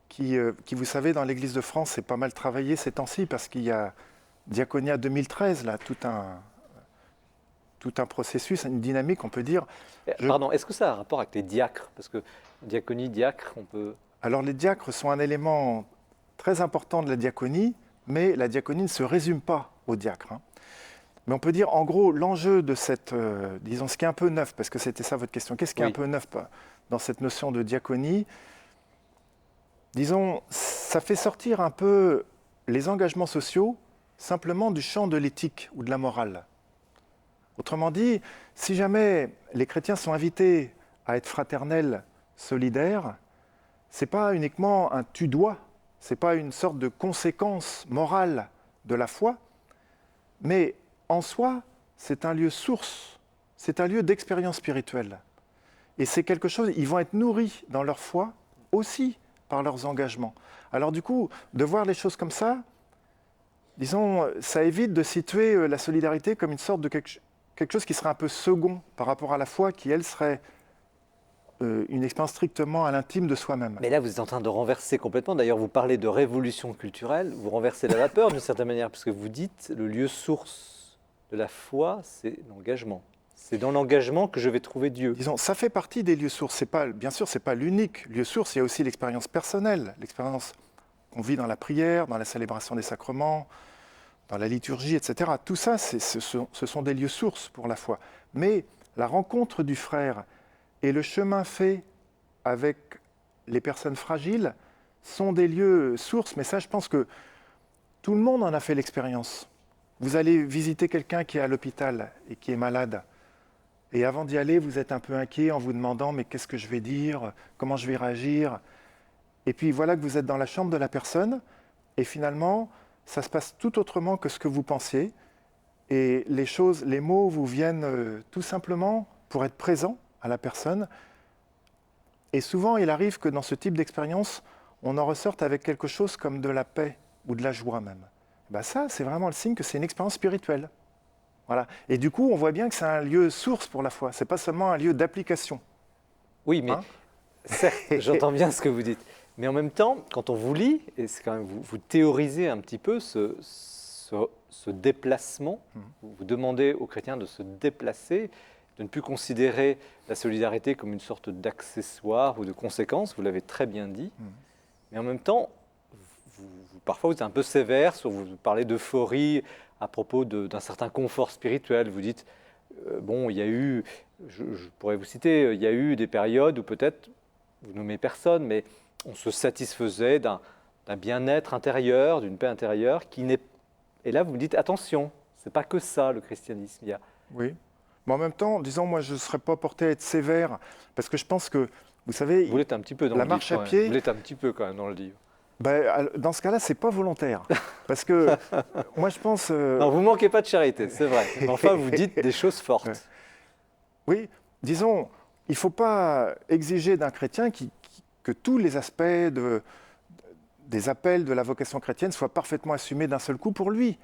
qui, vous savez, dans l'Église de France, c'est pas mal travaillé ces temps-ci, parce qu'il y a Diaconia 2013, là, tout un processus, une dynamique, on peut dire. Pardon, est-ce que ça a un rapport avec les diacres ? Parce que diaconie, diacre, on peut... Alors les diacres sont un élément très important de la diaconie, mais la diaconie ne se résume pas aux diacres. Hein. Mais on peut dire, en gros, l'enjeu de cette, disons, ce qui est un peu neuf, parce que c'était ça votre question, qu'est-ce qui est un peu neuf dans cette notion de diaconie? Disons, ça fait sortir un peu les engagements sociaux simplement du champ de l'éthique ou de la morale. Autrement dit, si jamais les chrétiens sont invités à être fraternels, solidaires, ce n'est pas uniquement un tu dois, ce n'est pas une sorte de conséquence morale de la foi, mais en soi, c'est un lieu source, c'est un lieu d'expérience spirituelle. Et c'est quelque chose, ils vont être nourris dans leur foi aussi par leurs engagements. Alors du coup, de voir les choses comme ça, disons, ça évite de situer la solidarité comme une sorte de quelque chose qui serait un peu second par rapport à la foi, qui elle serait une expérience strictement à l'intime de soi-même. Mais là, vous êtes en train de renverser complètement. D'ailleurs, vous parlez de révolution culturelle, vous renversez la vapeur d'une certaine manière, parce que vous dites le lieu source de la foi, c'est l'engagement. C'est dans l'engagement que je vais trouver Dieu. Disons, ça fait partie des lieux sources. Bien sûr, ce n'est pas l'unique lieu source. Il y a aussi l'expérience personnelle, l'expérience qu'on vit dans la prière, dans la célébration des sacrements, dans la liturgie, etc. Tout ça, ce sont des lieux sources pour la foi. Mais la rencontre du frère et le chemin fait avec les personnes fragiles sont des lieux sources. Mais ça, je pense que tout le monde en a fait l'expérience. Vous allez visiter quelqu'un qui est à l'hôpital et qui est malade. Et avant d'y aller, vous êtes un peu inquiet en vous demandant « mais qu'est-ce que je vais dire ? Comment je vais réagir ?» Et puis voilà que vous êtes dans la chambre de la personne et finalement, ça se passe tout autrement que ce que vous pensiez. Et les mots vous viennent tout simplement pour être présent à la personne. Et souvent, il arrive que dans ce type d'expérience, on en ressorte avec quelque chose comme de la paix ou de la joie même. Ben ça, c'est vraiment le signe que c'est une expérience spirituelle. Voilà. Et du coup, on voit bien que c'est un lieu source pour la foi. Ce n'est pas seulement un lieu d'application. Oui, mais certes, j'entends bien ce que vous dites. Mais en même temps, quand on vous lit, et c'est quand même vous théorisez un petit peu ce déplacement, vous demandez aux chrétiens de se déplacer, de ne plus considérer la solidarité comme une sorte d'accessoire ou de conséquence, vous l'avez très bien dit. Mais en même temps, parfois vous êtes un peu sévère, vous parlez d'euphorie à propos d'un certain confort spirituel. Vous dites, bon, il y a eu, je pourrais vous citer, il y a eu des périodes où peut-être, vous nommez personne, mais on se satisfaisait d'un bien-être intérieur, d'une paix intérieure, qui n'est... Et là, vous me dites, attention, ce n'est pas que ça, le christianisme. Il y a... Oui, mais en même temps, disons, moi, je ne serais pas porté à être sévère, parce que je pense que, vous savez... Vous l'êtes un petit peu dans la le marche livre, à pied... Vous l'êtes un petit peu quand même dans le livre. Ben, dans ce cas-là, ce n'est pas volontaire. Parce que moi, je pense... Non, vous ne manquez pas de charité, c'est vrai. Mais enfin, vous dites des choses fortes. Ouais. Oui, disons, il ne faut pas exiger d'un chrétien que tous les aspects des appels de la vocation chrétienne soient parfaitement assumés d'un seul coup pour lui.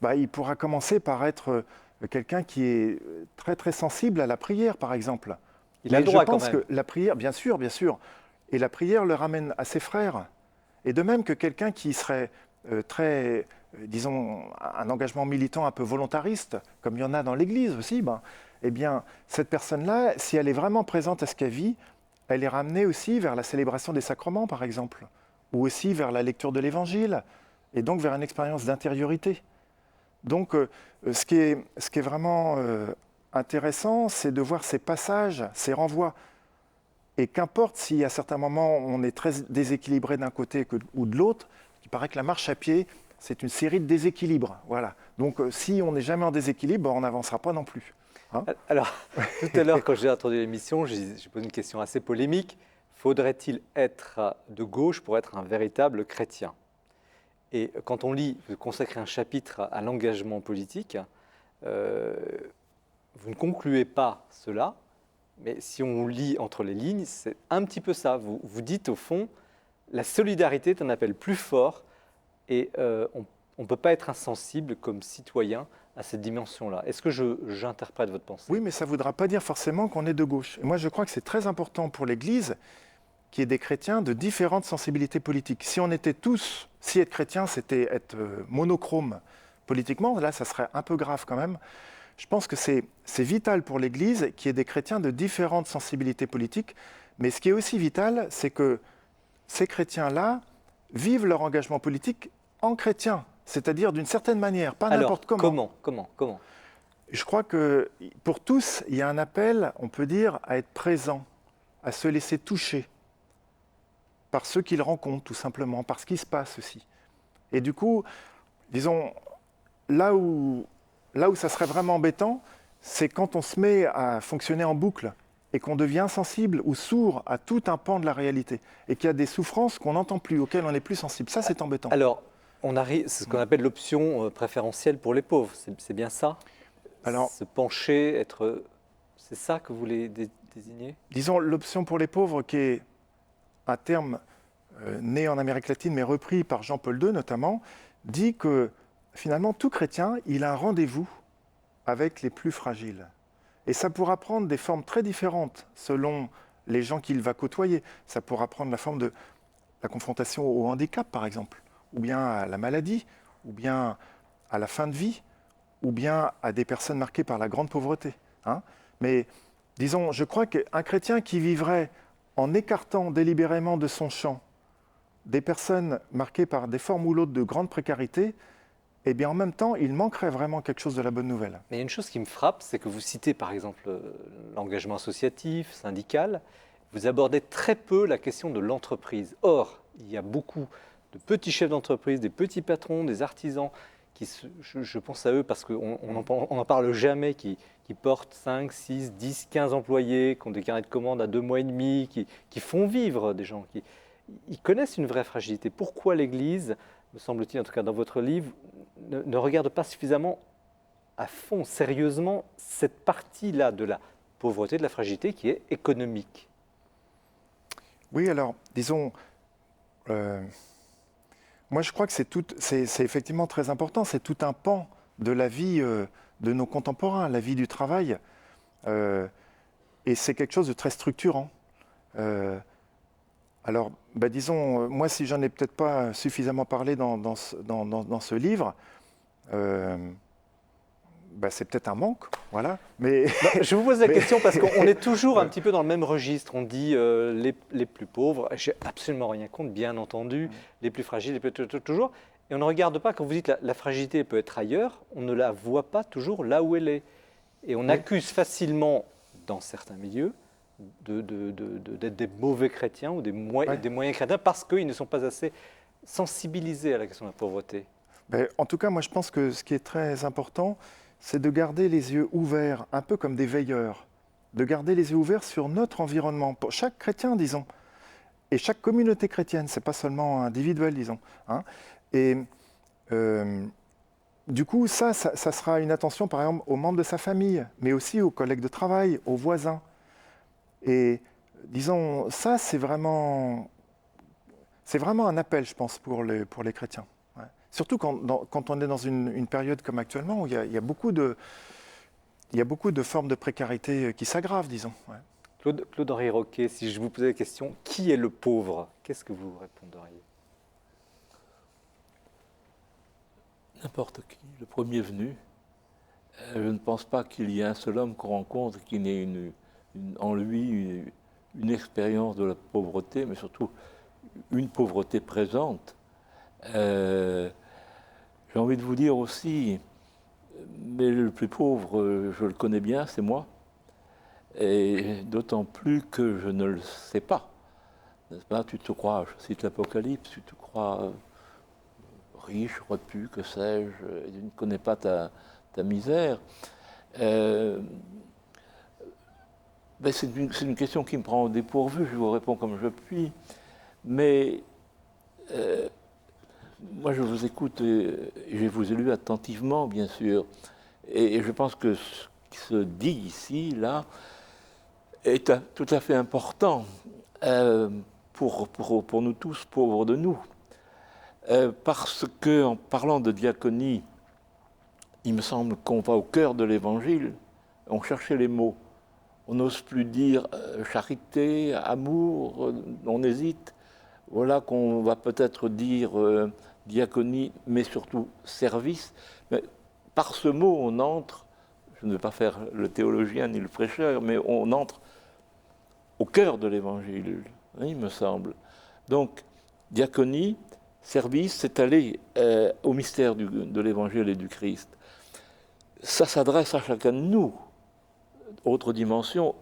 Ben, il pourra commencer par être quelqu'un qui est très, très sensible à la prière, par exemple. Il a le droit quand même. Je pense que la prière, bien sûr, et la prière le ramène à ses frères. Et de même que quelqu'un qui serait très, disons, un engagement militant un peu volontariste, comme il y en a dans l'Église aussi, eh bien, cette personne-là, si elle est vraiment présente à ce qu'elle vit, elle est ramenée aussi vers la célébration des sacrements, par exemple, ou aussi vers la lecture de l'Évangile, et donc vers une expérience d'intériorité. Donc, ce qui est vraiment intéressant, c'est de voir ces passages, ces renvois. Et qu'importe si à certains moments on est très déséquilibré d'un côté ou de l'autre, il paraît que la marche à pied, c'est une série de déséquilibres. Voilà. Donc si on n'est jamais en déséquilibre, on n'avancera pas non plus. Hein ? Alors, tout à l'heure, quand j'ai introduit l'émission, j'ai posé une question assez polémique. Faudrait-il être de gauche pour être un véritable chrétien ? Et quand on lit, vous consacrez un chapitre à l'engagement politique, vous ne concluez pas cela. Mais si on lit entre les lignes, c'est un petit peu ça. Vous dites au fond, la solidarité est un appel plus fort et on ne peut pas être insensible comme citoyen à cette dimension-là. Est-ce que j'interprète votre pensée ? Oui, mais ça ne voudra pas dire forcément qu'on est de gauche. Et moi, je crois que c'est très important pour l'Église qu'il y ait des chrétiens de différentes sensibilités politiques. Si être chrétien, c'était être monochrome politiquement, là, ça serait un peu grave quand même. Je pense que c'est vital pour l'Église qu'il y ait des chrétiens de différentes sensibilités politiques, mais ce qui est aussi vital, c'est que ces chrétiens-là vivent leur engagement politique en chrétien. c'est-à-dire d'une certaine manière, pas Alors, n'importe comment. Je crois que pour tous, il y a un appel, on peut dire, à être présent, à se laisser toucher par ceux qu'ils rencontrent, tout simplement, par ce qui se passe aussi. Et du coup, disons, là où ça serait vraiment embêtant, c'est quand on se met à fonctionner en boucle et qu'on devient sensible ou sourd à tout un pan de la réalité et qu'il y a des souffrances qu'on n'entend plus, auxquelles on n'est plus sensible. Ça, c'est embêtant. Alors, c'est ce qu'on appelle l'option préférentielle pour les pauvres. C'est bien ça? Alors, se pencher, c'est ça que vous voulez désigner? disons, l'option pour les pauvres, qui est un terme né en Amérique latine, mais repris par Jean-Paul II notamment, dit que finalement, tout chrétien, il a un rendez-vous avec les plus fragiles. Et ça pourra prendre des formes très différentes selon les gens qu'il va côtoyer. Ça pourra prendre la forme de la confrontation au handicap, par exemple, ou bien à la maladie, ou bien à la fin de vie, ou bien à des personnes marquées par la grande pauvreté. Mais disons, je crois qu'un chrétien qui vivrait en écartant délibérément de son champ des personnes marquées par des formes ou l'autre de grande précarité, eh bien en même temps, il manquerait vraiment quelque chose de la bonne nouvelle. Mais il y a une chose qui me frappe, c'est que vous citez par exemple l'engagement associatif, syndical, vous abordez très peu la question de l'entreprise. Or, il y a beaucoup de petits chefs d'entreprise, des petits patrons, des artisans, je pense à eux parce qu'on n'en parle jamais, qui portent 5, 6, 10, 15 employés, qui ont des carnets de commandes à 2 mois et demi, qui font vivre des gens, ils connaissent une vraie fragilité. Pourquoi l'Église, me semble-t-il, en tout cas dans votre livre, ne regarde pas suffisamment à fond, sérieusement, cette partie-là de la pauvreté, de la fragilité qui est économique? Oui, alors, disons, moi je crois que c'est effectivement très important, c'est tout un pan de la vie de nos contemporains, la vie du travail, et c'est quelque chose de très structurant. Alors, disons, moi si j'en ai peut-être pas suffisamment parlé dans ce livre, c'est peut-être un manque, voilà. Mais je vous pose la question parce qu'on est toujours un petit peu dans le même registre. On dit les plus pauvres, j'ai absolument rien contre, bien entendu, les plus fragiles, toujours. Et on ne regarde pas, quand vous dites la fragilité peut être ailleurs, on ne la voit pas toujours là où elle est. Et on accuse facilement, dans certains milieux, d'être des mauvais chrétiens ou des moyens chrétiens parce qu'ils ne sont pas assez sensibilisés à la question de la pauvreté. En tout cas, moi je pense que ce qui est très important, c'est de garder les yeux ouverts, un peu comme des veilleurs, de garder les yeux ouverts sur notre environnement, pour chaque chrétien, disons, et chaque communauté chrétienne, ce n'est pas seulement individuel, disons. Et du coup, ça sera une attention, par exemple, aux membres de sa famille, mais aussi aux collègues de travail, aux voisins. Et disons, ça, c'est vraiment un appel, je pense, pour les chrétiens. Ouais. Surtout quand on est dans une période comme actuellement, où il y a beaucoup de formes de précarité qui s'aggravent, disons. Ouais. Claude-Henri Roquet, si je vous posais la question, qui est le pauvre? Qu'est-ce que vous répondriez? N'importe qui, le premier venu. Je ne pense pas qu'il y ait un seul homme qu'on rencontre qui n'ait en lui une expérience de la pauvreté, mais surtout une pauvreté présente. J'ai envie de vous dire aussi, mais le plus pauvre, je le connais bien, c'est moi. Et d'autant plus que je ne le sais pas. N'est-ce pas? Tu te crois, je cite l'Apocalypse, tu te crois riche, repu, que sais-je, et tu ne connais pas ta misère. C'est une question qui me prend au dépourvu, je vous réponds comme je puis. Mais moi, je vous écoute et je vous ai lu attentivement, bien sûr. Et je pense que ce qui se dit ici, là, est tout à fait important pour nous tous, pauvres de nous. Parce qu'en parlant de diaconie, il me semble qu'on va au cœur de l'Évangile, on cherchait les mots. On n'ose plus dire charité, amour, on hésite. Voilà qu'on va peut-être dire diaconie, mais surtout service. Mais par ce mot, on entre, je ne vais pas faire le théologien ni le prêcheur, mais on entre au cœur de l'Évangile, il me semble. Donc, diaconie, Service, c'est aller au mystère de l'Évangile et du Christ. Ça s'adresse à chacun de nous. Autre dimension,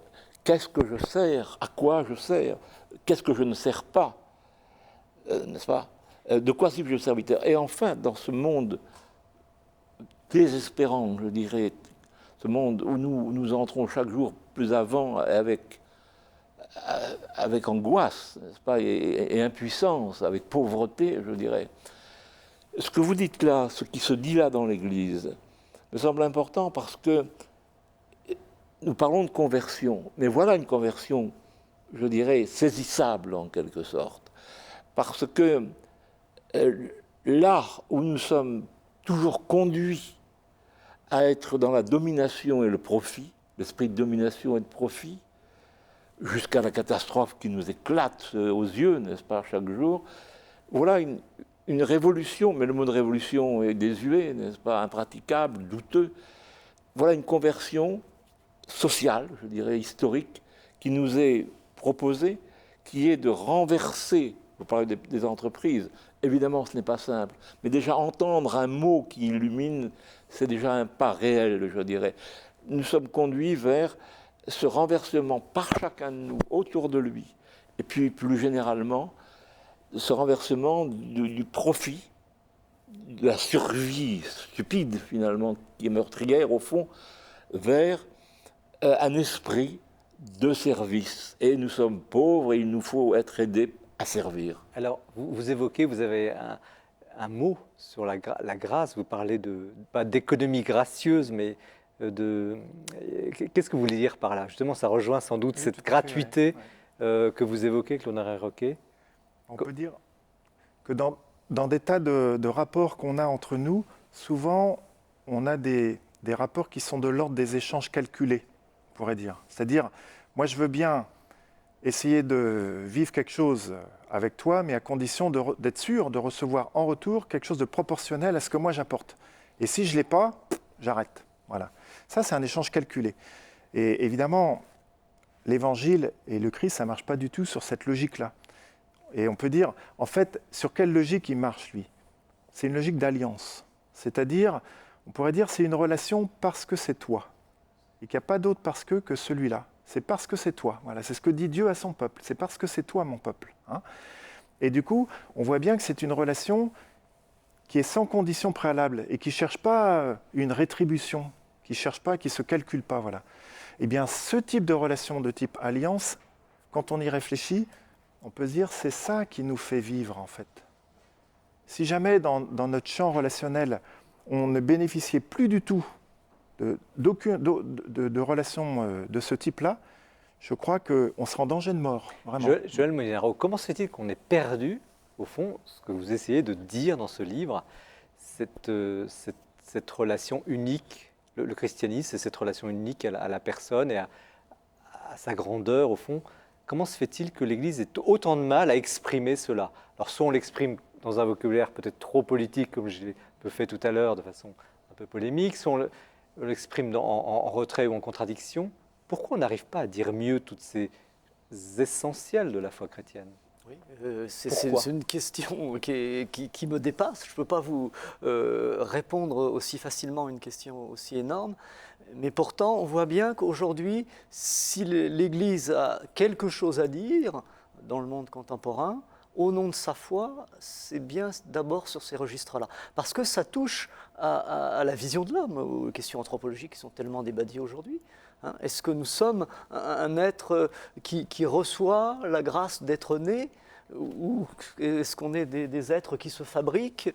qu'est-ce que je sers? À quoi je sers? Qu'est-ce que je ne sers pas? N'est-ce pas? De quoi suis-je le serviteur? Et enfin, dans ce monde désespérant, je dirais, ce monde où nous entrons chaque jour plus avant avec angoisse, n'est-ce pas, et impuissance, avec pauvreté, je dirais. Ce que vous dites là, ce qui se dit là dans l'Église, me semble important parce que nous parlons de conversion, mais voilà une conversion, je dirais, saisissable en quelque sorte. Parce que là où nous sommes toujours conduits à être dans la domination et le profit, l'esprit de domination et de profit, jusqu'à la catastrophe qui nous éclate aux yeux, n'est-ce pas, chaque jour, voilà une révolution, mais le mot de révolution est désuet, n'est-ce pas, impraticable, douteux. Voilà une conversion sociale, je dirais, historique, qui nous est proposée, qui est de renverser, vous parlez des entreprises, évidemment ce n'est pas simple, mais déjà entendre un mot qui illumine, c'est déjà un pas réel, je dirais. Nous sommes conduits vers ce renversement par chacun de nous, autour de lui, et puis plus généralement, ce renversement du profit, de la survie stupide finalement, qui est meurtrière au fond, vers un esprit de service. Et nous sommes pauvres et il nous faut être aidés à servir. Alors, vous évoquez, vous avez un mot sur la grâce, vous parlez pas d'économie gracieuse, mais qu'est-ce que vous voulez dire par là? Justement, ça rejoint sans doute cette gratuité que vous évoquez, Claude Henri-Roquet. On peut dire que dans des tas de rapports qu'on a entre nous, souvent, on a des rapports qui sont de l'ordre des échanges calculés, on pourrait dire. C'est-à-dire, moi, je veux bien essayer de vivre quelque chose avec toi, mais à condition d'être sûr de recevoir en retour quelque chose de proportionnel à ce que moi j'apporte. Et si je ne l'ai pas, j'arrête. Voilà. Ça, c'est un échange calculé. Et évidemment, l'Évangile et le Christ, ça ne marche pas du tout sur cette logique-là. Et on peut dire, en fait, sur quelle logique il marche, lui? C'est une logique d'alliance. C'est-à-dire, on pourrait dire, c'est une relation parce que c'est toi. Et qu'il n'y a pas d'autre parce que celui-là. C'est parce que c'est toi. Voilà, c'est ce que dit Dieu à son peuple. C'est parce que c'est toi, mon peuple. Hein. Et du coup, on voit bien que c'est une relation qui est sans condition préalable et qui ne cherche pas une rétribution, qui ne cherche pas, qui ne se calcule pas. Voilà. Eh bien, ce type de relation de type alliance, quand on y réfléchit, on peut se dire c'est ça qui nous fait vivre en fait. Si jamais dans notre champ relationnel, on ne bénéficiait plus du tout de relations de ce type-là, je crois qu'on serait en danger de mort, vraiment. Joël Molinaro, comment se fait-il qu'on ait perdu, au fond, ce que vous essayez de dire dans ce livre, cette relation unique, le christianisme, c'est cette relation unique à la personne et à sa grandeur, au fond. Comment se fait-il que l'Église ait autant de mal à exprimer cela? Alors, soit on l'exprime dans un vocabulaire peut-être trop politique, comme je l'ai fait tout à l'heure, de façon un peu polémique, soit on l'exprime en retrait ou en contradiction. Pourquoi on n'arrive pas à dire mieux toutes ces essentiels de la foi chrétienne? Oui, c'est une question qui me dépasse. Je ne peux pas vous répondre aussi facilement à une question aussi énorme. Mais pourtant, on voit bien qu'aujourd'hui, si l'Église a quelque chose à dire dans le monde contemporain, au nom de sa foi, c'est bien d'abord sur ces registres-là. Parce que ça touche à la vision de l'homme, aux questions anthropologiques qui sont tellement débattues aujourd'hui. Hein, est-ce que nous sommes un être qui reçoit la grâce d'être né, ou est-ce qu'on est des êtres qui se fabriquent?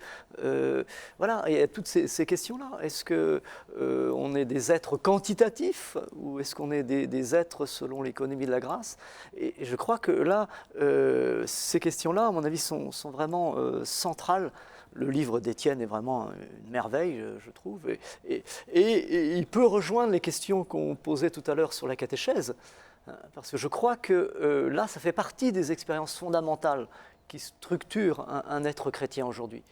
Voilà, il y a toutes ces questions-là. Est-ce qu'on est des êtres quantitatifs, ou est-ce qu'on est des êtres selon l'économie de la grâce? Et je crois que là, ces questions-là, à mon avis, sont vraiment centrales. Le livre d'Étienne est vraiment une merveille, je trouve, et il peut rejoindre les questions qu'on posait tout à l'heure sur la catéchèse, parce que je crois que là, ça fait partie des expériences fondamentales qui structurent un être chrétien aujourd'hui,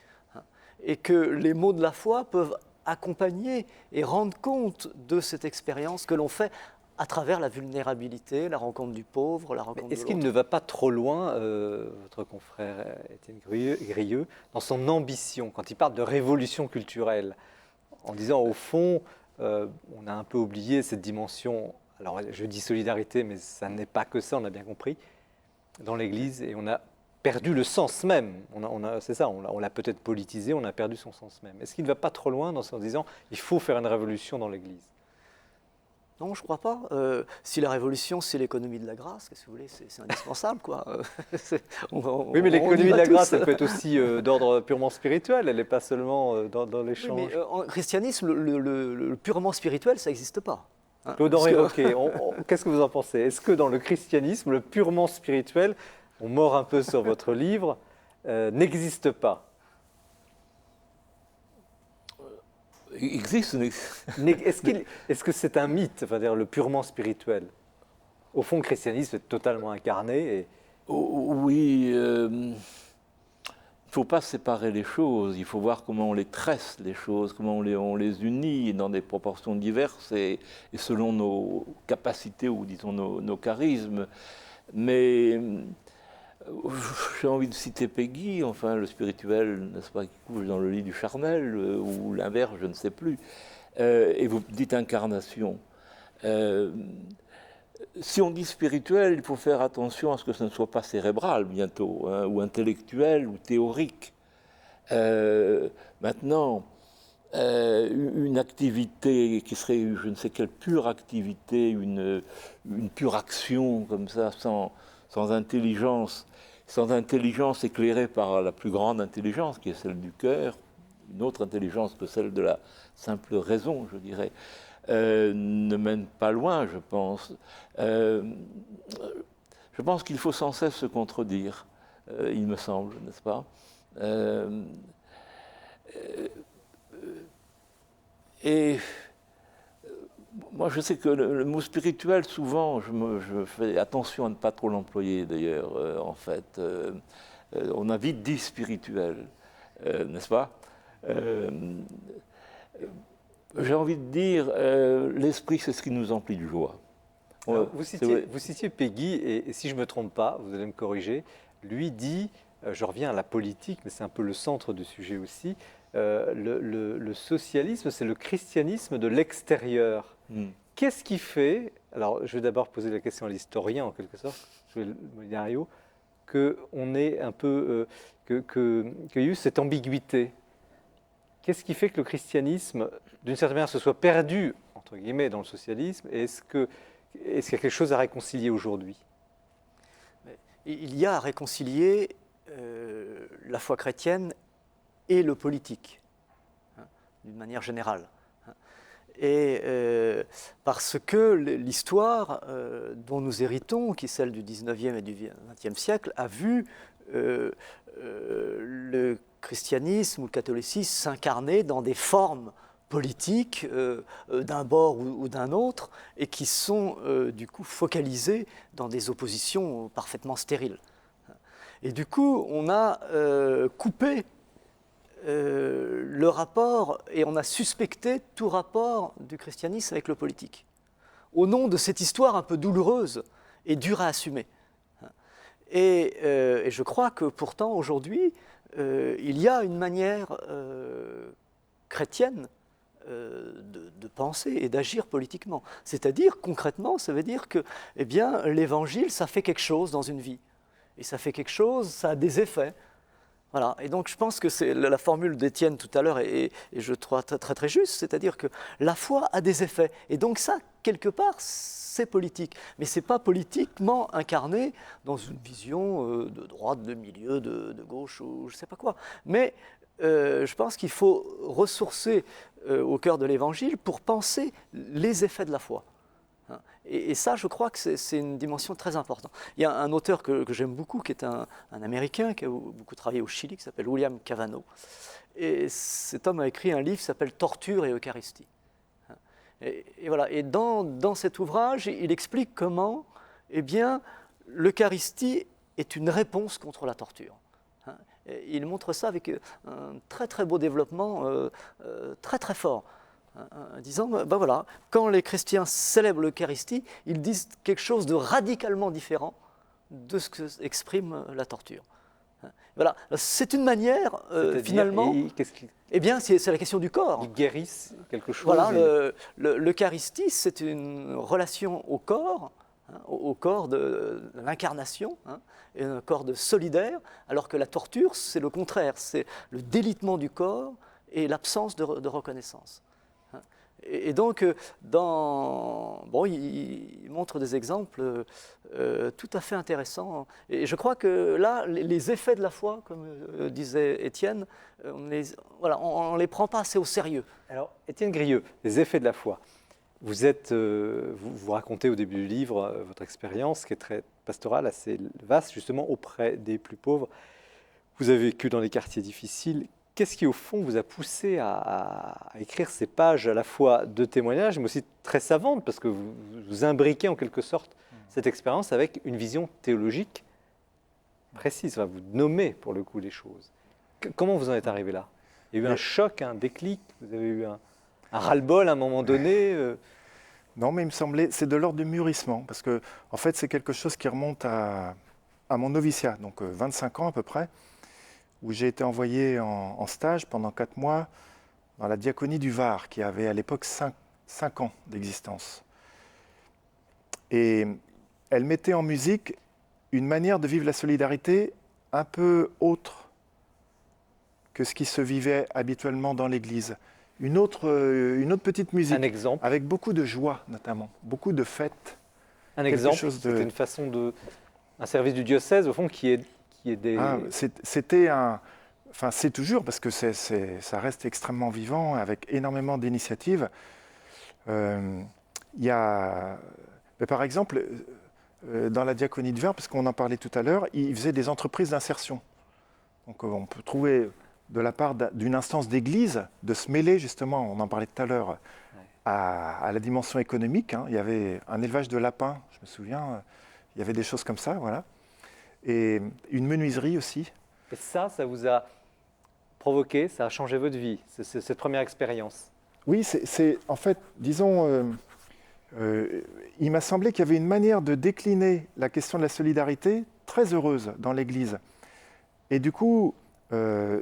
et que les mots de la foi peuvent accompagner et rendre compte de cette expérience que l'on fait à travers la vulnérabilité, la rencontre du pauvre, la rencontre de Est-ce qu'il l'autre. ne va pas trop loin, votre confrère Étienne Grieux, dans son ambition, quand il parle de révolution culturelle, en disant au fond, on a un peu oublié cette dimension, alors je dis solidarité, mais ça n'est pas que ça, on a bien compris, dans l'Église, et on a perdu le sens même. C'est ça, on l'a peut-être politisé, on a perdu son sens même. Est-ce qu'il ne va pas trop loin en disant, il faut faire une révolution dans l'Église? Non, je ne crois pas. Si la révolution, c'est l'économie de la grâce, qu'est-ce que vous voulez, c'est indispensable, quoi. Oui, mais l'économie de la grâce, elle peut être aussi d'ordre purement spirituel, elle n'est pas seulement dans Oui, l'échange. mais en christianisme, le purement spirituel, ça n'existe pas. Hein, Claude-Henri parce que- Roquet, qu'est-ce que vous en pensez? Est-ce que dans le christianisme, le purement spirituel, on mord un peu sur votre livre, n'existe pas? Il existe, Est-ce que c'est un mythe, enfin, dire, le purement spirituel? Au fond, le christianisme est totalement incarné. Et... Oui, il ne faut pas séparer les choses, il faut voir comment on les tresse, les choses, comment on les unit dans des proportions diverses et selon nos capacités ou disons nos charismes. Mais j'ai envie de citer Peggy, enfin le spirituel, n'est-ce pas, qui couche dans le lit du charnel, ou l'inverse, je ne sais plus. Et vous dites incarnation. Si on dit spirituel, il faut faire attention à ce que ce ne soit pas cérébral bientôt, hein, ou intellectuel, ou théorique. Maintenant, une activité qui serait, je ne sais quelle pure activité, une pure action comme ça, sans intelligence éclairée par la plus grande intelligence, qui est celle du cœur, une autre intelligence que celle de la simple raison, je dirais, ne mène pas loin, je pense. Je pense qu'il faut sans cesse se contredire, il me semble, n'est-ce pas? Et moi, je sais que le mot spirituel, souvent, je fais attention à ne pas trop l'employer, d'ailleurs, en fait. On a vite dit spirituel, n'est-ce pas? J'ai envie de dire, l'esprit, c'est ce qui nous emplit de joie. Alors, vous citiez Peggy, et si je ne me trompe pas, vous allez me corriger, lui dit, je reviens à la politique, mais c'est un peu le centre du sujet aussi, le socialisme, c'est le christianisme de l'extérieur. Qu'est-ce qui fait, alors je vais d'abord poser la question à l'historien en quelque sorte, Dario, qu'on est un peu, qu'il y a eu cette ambiguïté. Qu'est-ce qui fait que le christianisme, d'une certaine manière, se soit perdu, entre guillemets, dans le socialisme, et est-ce qu'il y a quelque chose à réconcilier aujourd'hui? Il y a à réconcilier la foi chrétienne et le politique, hein, d'une manière générale. Et parce que l'histoire dont nous héritons, qui est celle du 19e et du 20e siècle, a vu le christianisme ou le catholicisme s'incarner dans des formes politiques d'un bord ou d'un autre, et qui sont du coup focalisées dans des oppositions parfaitement stériles. Et du coup, on a coupé le rapport, et on a suspecté tout rapport du christianisme avec le politique, au nom de cette histoire un peu douloureuse et dure à assumer. Et je crois que pourtant aujourd'hui, il y a une manière chrétienne de penser et d'agir politiquement. C'est-à-dire, concrètement, ça veut dire que eh bien, l'évangile, ça fait quelque chose dans une vie. Et ça fait quelque chose, ça a des effets. Voilà. Et donc je pense que c'est la formule d'Étienne tout à l'heure, et je trouve très, très, très juste, c'est-à-dire que la foi a des effets. Et donc ça, quelque part, c'est politique. Mais ce n'est pas politiquement incarné dans une vision de droite, de milieu, de gauche, ou je ne sais pas quoi. Mais je pense qu'il faut ressourcer au cœur de l'Évangile pour penser les effets de la foi. Et ça, je crois que c'est une dimension très importante. Il y a un auteur que j'aime beaucoup, qui est un Américain, qui a beaucoup travaillé au Chili, qui s'appelle William Cavanaugh. Et cet homme a écrit un livre qui s'appelle « Torture et Eucharistie ». Et voilà. Et dans cet ouvrage, il explique comment eh bien, l'Eucharistie est une réponse contre la torture. Et il montre ça avec un très très beau développement, très très fort. en disant, ben voilà, quand les chrétiens célèbrent l'Eucharistie, ils disent quelque chose de radicalement différent de ce que exprime la torture. Voilà, c'est une manière, C'est-à-dire, finalement, qu'est-ce qui eh bien, c'est la question du corps. ils guérissent quelque chose? Voilà, l'Eucharistie, c'est une relation au corps, au corps de l'incarnation, et un corps de solidaire, alors que la torture, c'est le contraire, c'est le délitement du corps et l'absence de reconnaissance. Et donc, il montre des exemples tout à fait intéressants. Et je crois que là, les effets de la foi, comme disait Étienne, on ne les prend pas assez au sérieux. Alors, Étienne Grieux, les effets de la foi. Vous racontez au début du livre votre expérience qui est très pastorale, assez vaste, justement auprès des plus pauvres. Vous avez vécu dans des quartiers difficiles. Qu'est-ce qui, au fond, vous a poussé à écrire ces pages à la fois de témoignages, mais aussi très savantes, parce que vous imbriquez en quelque sorte cette expérience avec une vision théologique précise. Enfin, vous nommez pour le coup les choses. Comment vous en êtes arrivé là? Il y a eu un choc, un déclic? Vous avez eu un ras-le-bol à un moment donné? Non, mais il me semblait, c'est de l'ordre du mûrissement, parce que en fait, c'est quelque chose qui remonte à mon noviciat, donc 25 ans à peu près, où j'ai été envoyé en stage pendant 4 mois dans la diaconie du Var, qui avait à l'époque 5 ans d'existence. Et elle mettait en musique une manière de vivre la solidarité un peu autre que ce qui se vivait habituellement dans l'Église. Une autre petite musique, Un exemple? avec beaucoup de joie notamment, beaucoup de fêtes. Un quelque exemple, chose de- c'était une façon de... Un service du diocèse, au fond, qui est des... C'était enfin c'est toujours, parce que ça reste extrêmement vivant, avec énormément d'initiatives. Il y a, par exemple, dans la diaconie de Var, parce qu'on en parlait tout à l'heure, ils faisaient des entreprises d'insertion. Donc on peut trouver de la part d'une instance d'église de se mêler justement, on en parlait tout à l'heure, à la dimension économique. Il y avait un élevage de lapins, je me souviens, il y avait des choses comme ça, voilà. Et une menuiserie aussi. Et ça vous a provoqué, ça a changé votre vie, cette première expérience? Oui, c'est en fait, disons, il m'a semblé qu'il y avait une manière de décliner la question de la solidarité très heureuse dans l'Église. Et du coup,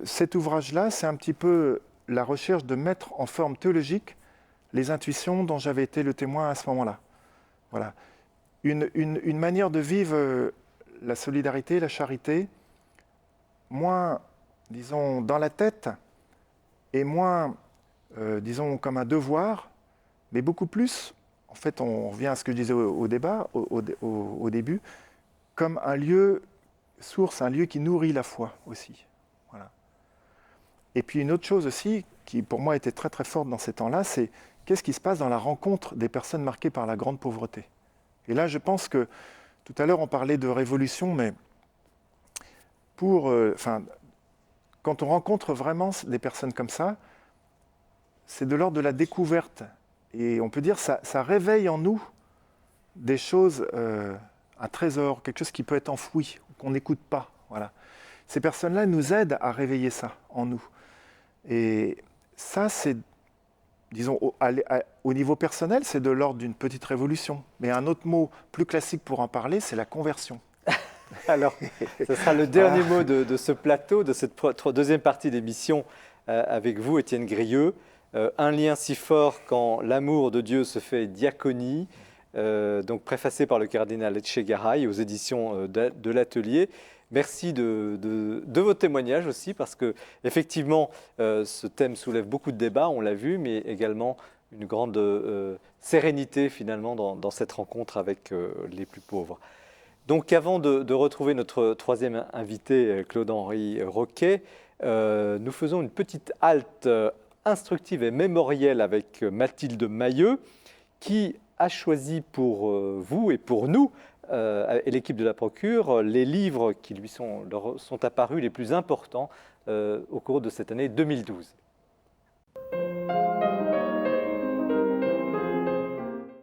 cet ouvrage-là, c'est un petit peu la recherche de mettre en forme théologique les intuitions dont j'avais été le témoin à ce moment-là. Voilà. Une manière de vivre la solidarité, la charité, moins, disons, dans la tête et moins, disons, comme un devoir, mais beaucoup plus, en fait, on revient à ce que je disais au débat, au début, comme un lieu source, un lieu qui nourrit la foi aussi. Voilà. Et puis une autre chose aussi, qui pour moi était très très forte dans ces temps-là, c'est qu'est-ce qui se passe dans la rencontre des personnes marquées par la grande pauvreté. Et là, je pense que, tout à l'heure, on parlait de révolution, mais quand on rencontre vraiment des personnes comme ça, c'est de l'ordre de la découverte. Et on peut dire que ça réveille en nous des choses, un trésor, quelque chose qui peut être enfoui, qu'on n'écoute pas. Voilà. Ces personnes-là nous aident à réveiller ça en nous. Et ça, c'est, disons, au niveau personnel, c'est de l'ordre d'une petite révolution. Mais un autre mot plus classique pour en parler, c'est la conversion. Alors, ce sera le dernier mot de ce plateau, de cette deuxième partie d'émission avec vous, Étienne Grieux. Un lien si fort quand l'amour de Dieu se fait diaconie, donc préfacé par le cardinal Etchegaray aux éditions de l'Atelier. Merci de vos témoignages aussi, parce que effectivement, ce thème soulève beaucoup de débats, on l'a vu, mais également une grande sérénité finalement dans cette rencontre avec les plus pauvres. Donc avant de retrouver notre troisième invité, Claude-Henri Roquet, nous faisons une petite halte instructive et mémorielle avec Mathilde Mailleux, qui a choisi pour vous et pour nous, et l'équipe de la Procure, les livres qui lui sont apparus les plus importants au cours de cette année 2012.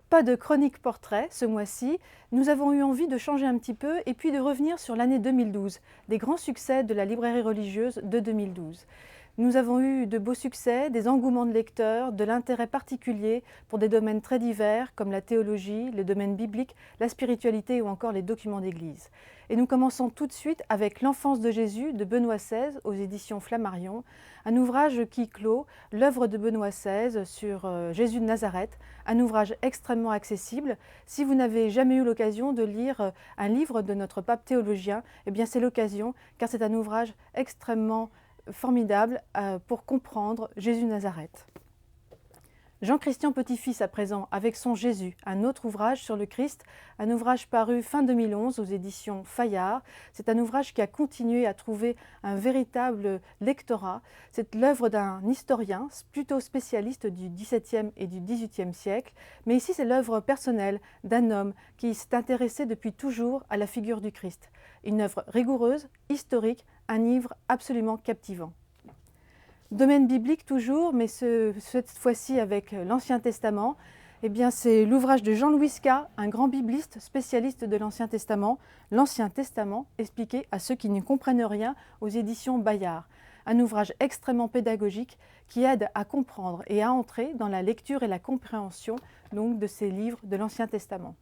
Pas de chronique portrait ce mois-ci, nous avons eu envie de changer un petit peu et puis de revenir sur l'année 2012, des grands succès de la librairie religieuse de 2012. Nous avons eu de beaux succès, des engouements de lecteurs, de l'intérêt particulier pour des domaines très divers comme la théologie, le domaine biblique, la spiritualité ou encore les documents d'Église. Et nous commençons tout de suite avec L'enfance de Jésus de Benoît XVI aux éditions Flammarion, un ouvrage qui clôt l'œuvre de Benoît XVI sur Jésus de Nazareth, un ouvrage extrêmement accessible. Si vous n'avez jamais eu l'occasion de lire un livre de notre pape théologien, eh bien c'est l'occasion, car c'est un ouvrage extrêmement formidable pour comprendre Jésus de Nazareth. Jean-Christian Petit-Fils à présent avec son Jésus, un autre ouvrage sur le Christ, un ouvrage paru fin 2011 aux éditions Fayard. C'est un ouvrage qui a continué à trouver un véritable lectorat. C'est l'œuvre d'un historien plutôt spécialiste du XVIIe et du XVIIIe siècle, mais ici c'est l'œuvre personnelle d'un homme qui s'est intéressé depuis toujours à la figure du Christ. Une œuvre rigoureuse, historique, un livre absolument captivant. Domaine biblique toujours, mais cette fois-ci avec l'Ancien Testament. Eh bien, c'est l'ouvrage de Jean-Louis Ska, un grand bibliste spécialiste de l'Ancien Testament, l'Ancien Testament expliqué à ceux qui n'y comprennent rien aux éditions Bayard. Un ouvrage extrêmement pédagogique qui aide à comprendre et à entrer dans la lecture et la compréhension donc, de ces livres de l'Ancien Testament.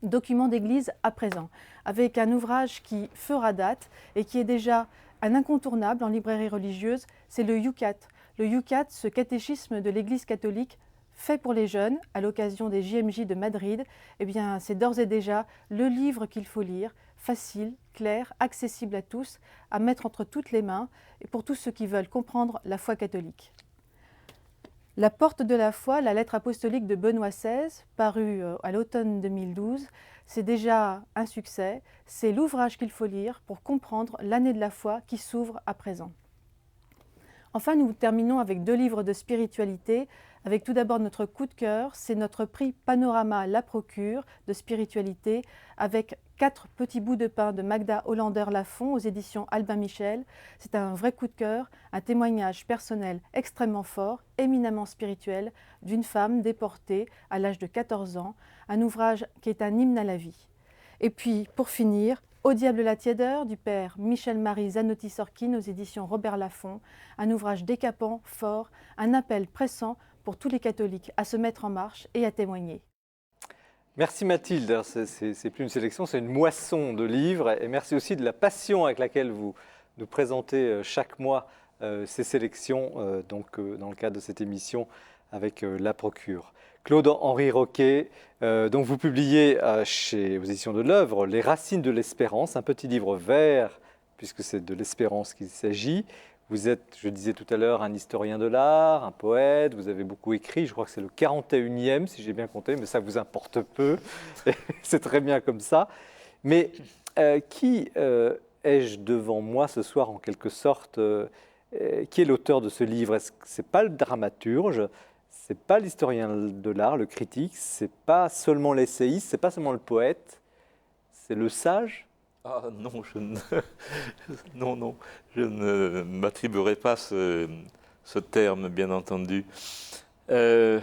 Documents d'Église à présent, avec un ouvrage qui fera date et qui est déjà un incontournable en librairie religieuse, c'est le Yucat. Le Yucat, ce catéchisme de l'Église catholique fait pour les jeunes à l'occasion des JMJ de Madrid, eh bien, c'est d'ores et déjà le livre qu'il faut lire, facile, clair, accessible à tous, à mettre entre toutes les mains et pour tous ceux qui veulent comprendre la foi catholique. La porte de la foi, la lettre apostolique de Benoît XVI, parue à l'automne 2012, c'est déjà un succès. C'est l'ouvrage qu'il faut lire pour comprendre l'année de la foi qui s'ouvre à présent. Enfin, nous terminons avec 2 livres de spiritualité, avec tout d'abord notre coup de cœur, c'est notre prix Panorama La Procure de spiritualité, avec 4 petits bouts de pain de Magda Hollander-Lafont aux éditions Albin Michel. C'est un vrai coup de cœur, un témoignage personnel extrêmement fort, éminemment spirituel, d'une femme déportée à l'âge de 14 ans, un ouvrage qui est un hymne à la vie. Et puis, pour finir, Au diable la tiédeur du père Michel-Marie Zanotti-Sorkin aux éditions Robert Laffont, un ouvrage décapant, fort, un appel pressant pour tous les catholiques à se mettre en marche et à témoigner. Merci Mathilde, c'est plus une sélection, c'est une moisson de livres et merci aussi de la passion avec laquelle vous nous présentez chaque mois ces sélections dans le cadre de cette émission avec La Procure. Claude-Henri Roquet, donc vous publiez aux éditions de l'Œuvre Les Racines de l'Espérance, un petit livre vert, puisque c'est de l'espérance qu'il s'agit. Vous êtes, je disais tout à l'heure, un historien de l'art, un poète, vous avez beaucoup écrit, je crois que c'est le 41e, si j'ai bien compté, mais ça vous importe peu, c'est très bien comme ça. Mais qui ai-je devant moi ce soir, en quelque sorte, qui est l'auteur de ce livre? Est-ce que ce n'est pas le dramaturge? C'est pas l'historien de l'art, le critique, c'est pas seulement l'essayiste, c'est pas seulement le poète, c'est le sage? Ah non, je ne m'attribuerai pas ce terme, bien entendu. C'est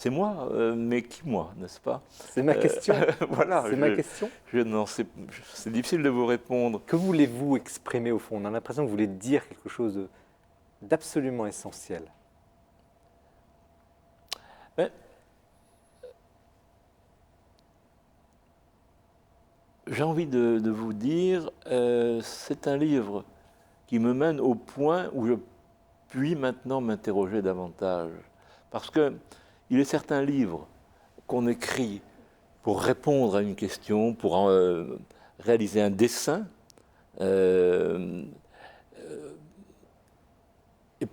moi, mais qui moi, n'est-ce pas? C'est ma question. Voilà, c'est ma question. C'est difficile de vous répondre. Que voulez-vous exprimer au fond? On a l'impression que vous voulez dire quelque chose d'absolument essentiel. J'ai envie de vous dire, c'est un livre qui me mène au point où je puis maintenant m'interroger davantage. Parce qu'il est certains livres qu'on écrit pour répondre à une question, pour réaliser un dessin, et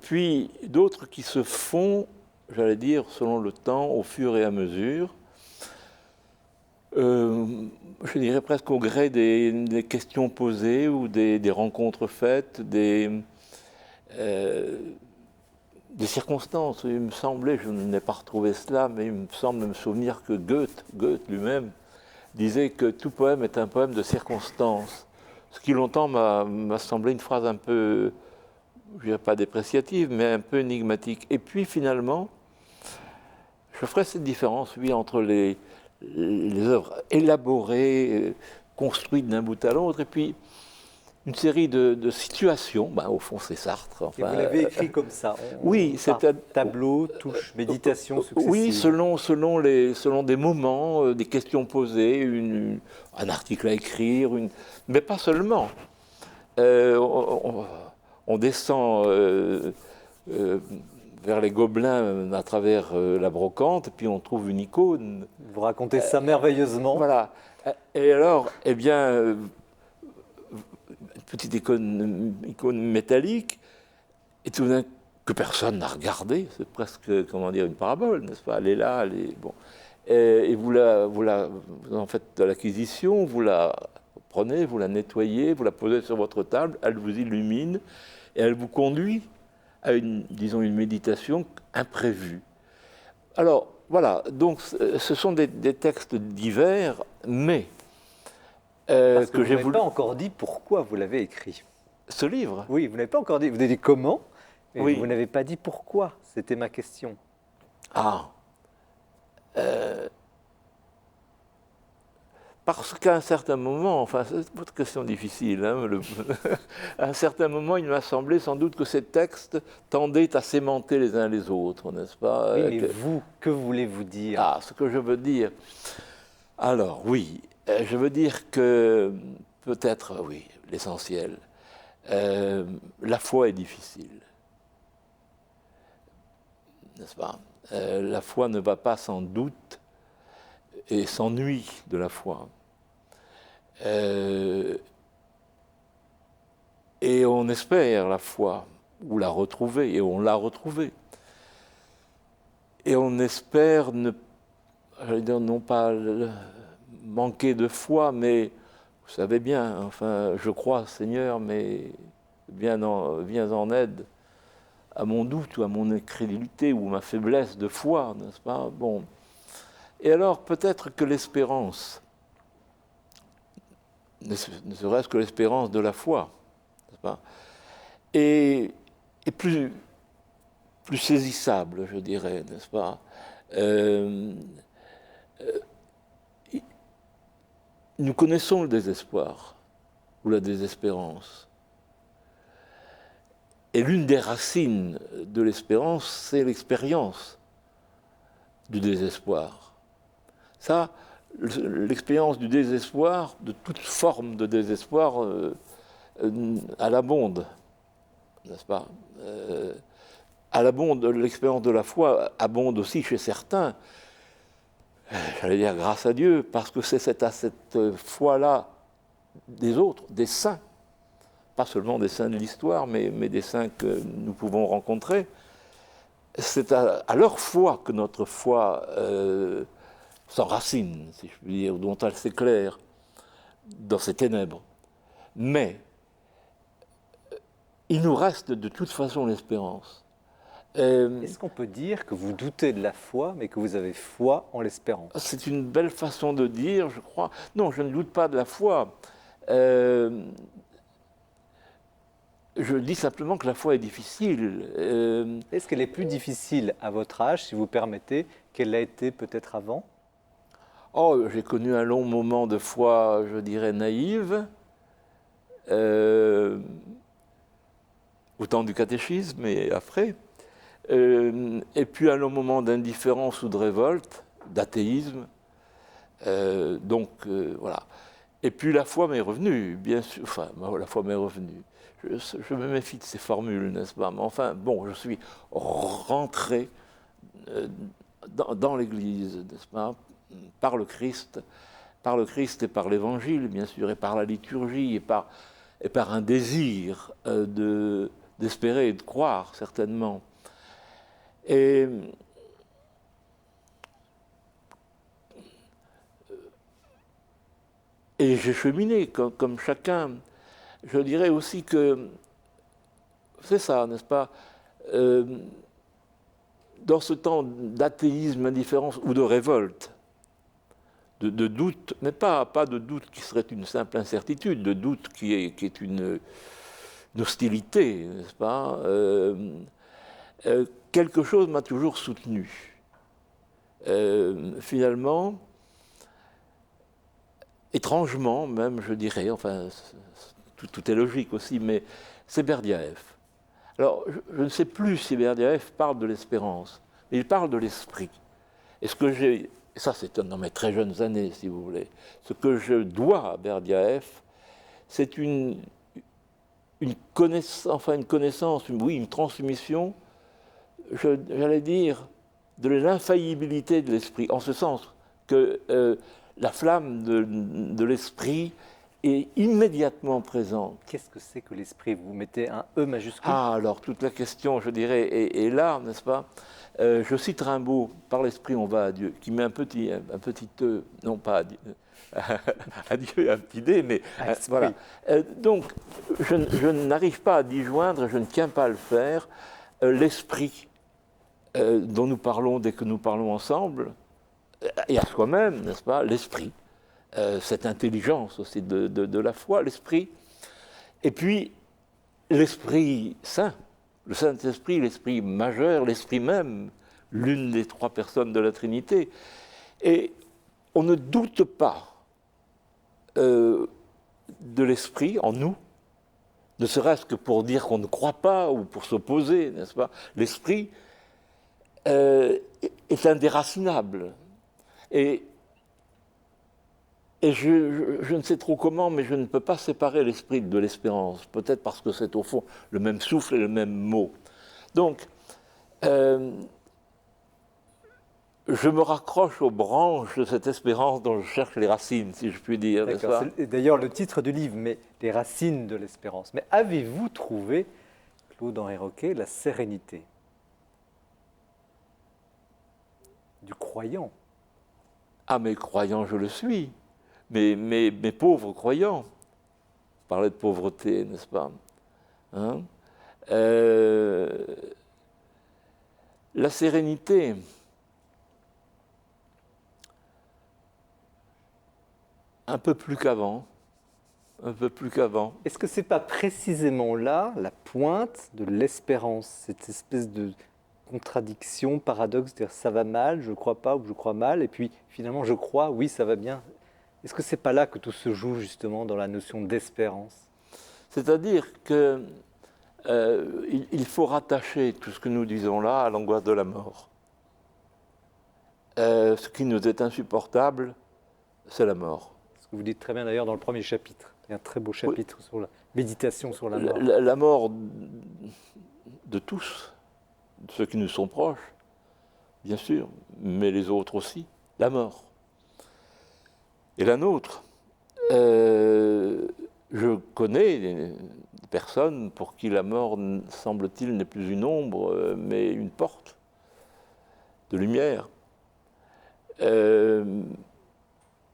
puis d'autres qui se font, j'allais dire, selon le temps, au fur et à mesure. Je dirais presque au gré des questions posées ou des rencontres faites, des circonstances. Il me semblait, je n'ai pas retrouvé cela, mais il me semble me souvenir que Goethe lui-même disait que tout poème est un poème de circonstances. Ce qui longtemps m'a semblé une phrase un peu, je ne dirais pas dépréciative, mais un peu énigmatique. Et puis finalement, je ferai cette différence, oui, entre les œuvres élaborées, construites d'un bout à l'autre, et puis une série de situations. Ben, au fond, c'est Sartre. Et Enfin, vous l'avez écrit comme ça. oui, par c'est tableau, touche, méditation successive. oui, selon des moments, des questions posées, un article à écrire, mais pas seulement. On descend vers les Gobelins à travers la brocante, et puis on trouve une icône. Vous racontez ça merveilleusement. Voilà. Et alors, eh bien, une petite icône métallique, et tout d'un coup, que personne n'a regardé, c'est presque, comment dire, une parabole, n'est-ce pas? Elle est là, elle est... Bon. Et vous en faites de l'acquisition, vous la prenez, vous la nettoyez, vous la posez sur votre table, elle vous illumine, et elle vous conduit à disons, une méditation imprévue. Alors, voilà, donc ce sont des textes divers, mais Parce que que vous n'avez pas encore dit pourquoi vous l'avez écrit. Ce livre, Oui, vous n'avez pas encore dit. Vous avez dit comment, mais Oui. vous n'avez pas dit pourquoi. C'était ma question. Parce qu'à un certain moment, enfin, c'est une question difficile, hein, à un certain moment, il m'a semblé sans doute que ces textes tendaient à s'aimanter les uns les autres, n'est-ce pas? Oui, mais vous, que voulez-vous dire? Ce que je veux dire. Alors, oui, je veux dire que peut-être, oui, l'essentiel, la foi est difficile, n'est-ce pas? La foi ne va pas sans doute et s'ennuie de la foi. Et on espère la foi, ou la retrouver, et on l'a retrouvée. Et on espère j'allais dire, non pas manquer de foi, mais vous savez bien, enfin, je crois, Seigneur, mais viens en aide à mon doute ou à mon incrédulité ou ma faiblesse de foi, n'est-ce pas? Bon. Et alors, peut-être que l'espérance, ne serait-ce que l'espérance de la foi, n'est-ce pas, est plus saisissable, je dirais, n'est-ce pas? Nous connaissons le désespoir ou la désespérance. Et l'une des racines de l'espérance, c'est l'expérience du désespoir. Ça, l'expérience du désespoir, de toute forme de désespoir, à l'abonde, n'est-ce pas? À l'abonde, l'expérience de la foi abonde aussi chez certains, j'allais dire grâce à Dieu, parce que c'est à cette foi-là des autres, des saints, pas seulement des saints de l'histoire, mais des saints que nous pouvons rencontrer. C'est à leur foi que notre foi s'enracine, si je puis dire, dont elle s'éclaire dans ces ténèbres. Mais il nous reste de toute façon l'espérance. Est-ce qu'on peut dire que vous doutez de la foi, mais que vous avez foi en l'espérance? C'est une belle façon de dire, je crois. Non, je ne doute pas de la foi. Je dis simplement que la foi est difficile. Est-ce qu'elle est plus difficile à votre âge, si vous permettez, qu'elle l'a été peut-être avant? Oh, j'ai connu un long moment de foi, je dirais, naïve, au temps du catéchisme et après. Et puis un long moment d'indifférence ou de révolte, d'athéisme. Voilà. Et puis la foi m'est revenue, bien sûr. Enfin, la foi m'est revenue. Je me méfie de ces formules, n'est-ce pas? Mais enfin, bon, je suis rentré dans l'Église, n'est-ce pas? Par le Christ et par l'Évangile, bien sûr, et par la liturgie, et par un désir d'espérer et de croire, certainement. Et j'ai cheminé comme chacun. Je dirais aussi que c'est ça, n'est-ce pas? Dans ce temps d'athéisme, d'indifférence ou de révolte, de doute, mais pas de doute qui serait une simple incertitude, de doute qui est une hostilité, n'est-ce pas? Quelque chose m'a toujours soutenu. Finalement, étrangement même, je dirais, enfin, tout est logique aussi, mais c'est Berdiaev. Alors, je ne sais plus si Berdiaev parle de l'espérance, mais il parle de l'esprit. Et ce que j'ai, ça c'est dans mes très jeunes années, si vous voulez, ce que je dois à Berdiaev, c'est une connaissance, une transmission, j'allais dire, de l'infaillibilité de l'esprit, en ce sens que la flamme de l'esprit est immédiatement présente. Qu'est-ce que c'est que l'esprit? Vous mettez un E majuscule? Ah, alors toute la question, je dirais, est là, n'est-ce pas? Je cite Rimbaud, par l'esprit on va à Dieu, qui met un petit E, non pas à Dieu, à Dieu un petit D, mais voilà. Donc, je n'arrive pas à d'y joindre, je ne tiens pas à le faire, l'esprit dont nous parlons dès que nous parlons ensemble, et à soi-même, n'est-ce pas, l'esprit, cette intelligence aussi de la foi, l'esprit, et puis l'Esprit Saint, le Saint-Esprit, l'Esprit majeur, l'Esprit même, l'une des trois personnes de la Trinité. Et on ne doute pas de l'Esprit en nous, ne serait-ce que pour dire qu'on ne croit pas ou pour s'opposer, n'est-ce pas? L'Esprit est indéracinable. Et je ne sais trop comment, mais je ne peux pas séparer l'esprit de l'espérance. Peut-être parce que c'est au fond le même souffle et le même mot. Donc, je me raccroche aux branches de cette espérance dont je cherche les racines, si je puis dire. C'est d'ailleurs le titre du livre, mais les racines de l'espérance. Mais avez-vous trouvé, Claude-Henri Roquet, la sérénité du croyant? Ah, mais croyant, je le suis. Mais pauvres croyants. Vous parlez de pauvreté, n'est-ce pas, hein? La sérénité, un peu plus qu'avant. Est-ce que ce n'est pas précisément là la pointe de l'espérance, cette espèce de contradiction, paradoxe, c'est-à-dire ça va mal, je ne crois pas ou je crois mal, et puis finalement je crois, oui, ça va bien. Est-ce que ce n'est pas là que tout se joue justement dans la notion d'espérance? C'est-à-dire qu'il faut rattacher tout ce que nous disons là à l'angoisse de la mort. Ce qui nous est insupportable, c'est la mort. Ce que vous dites très bien d'ailleurs dans le premier chapitre. Il y a un très beau chapitre sur la méditation sur la mort. La mort de tous, de ceux qui nous sont proches, bien sûr, mais les autres aussi, la mort. Et la nôtre, je connais des personnes pour qui la mort, semble-t-il, n'est plus une ombre, mais une porte de lumière.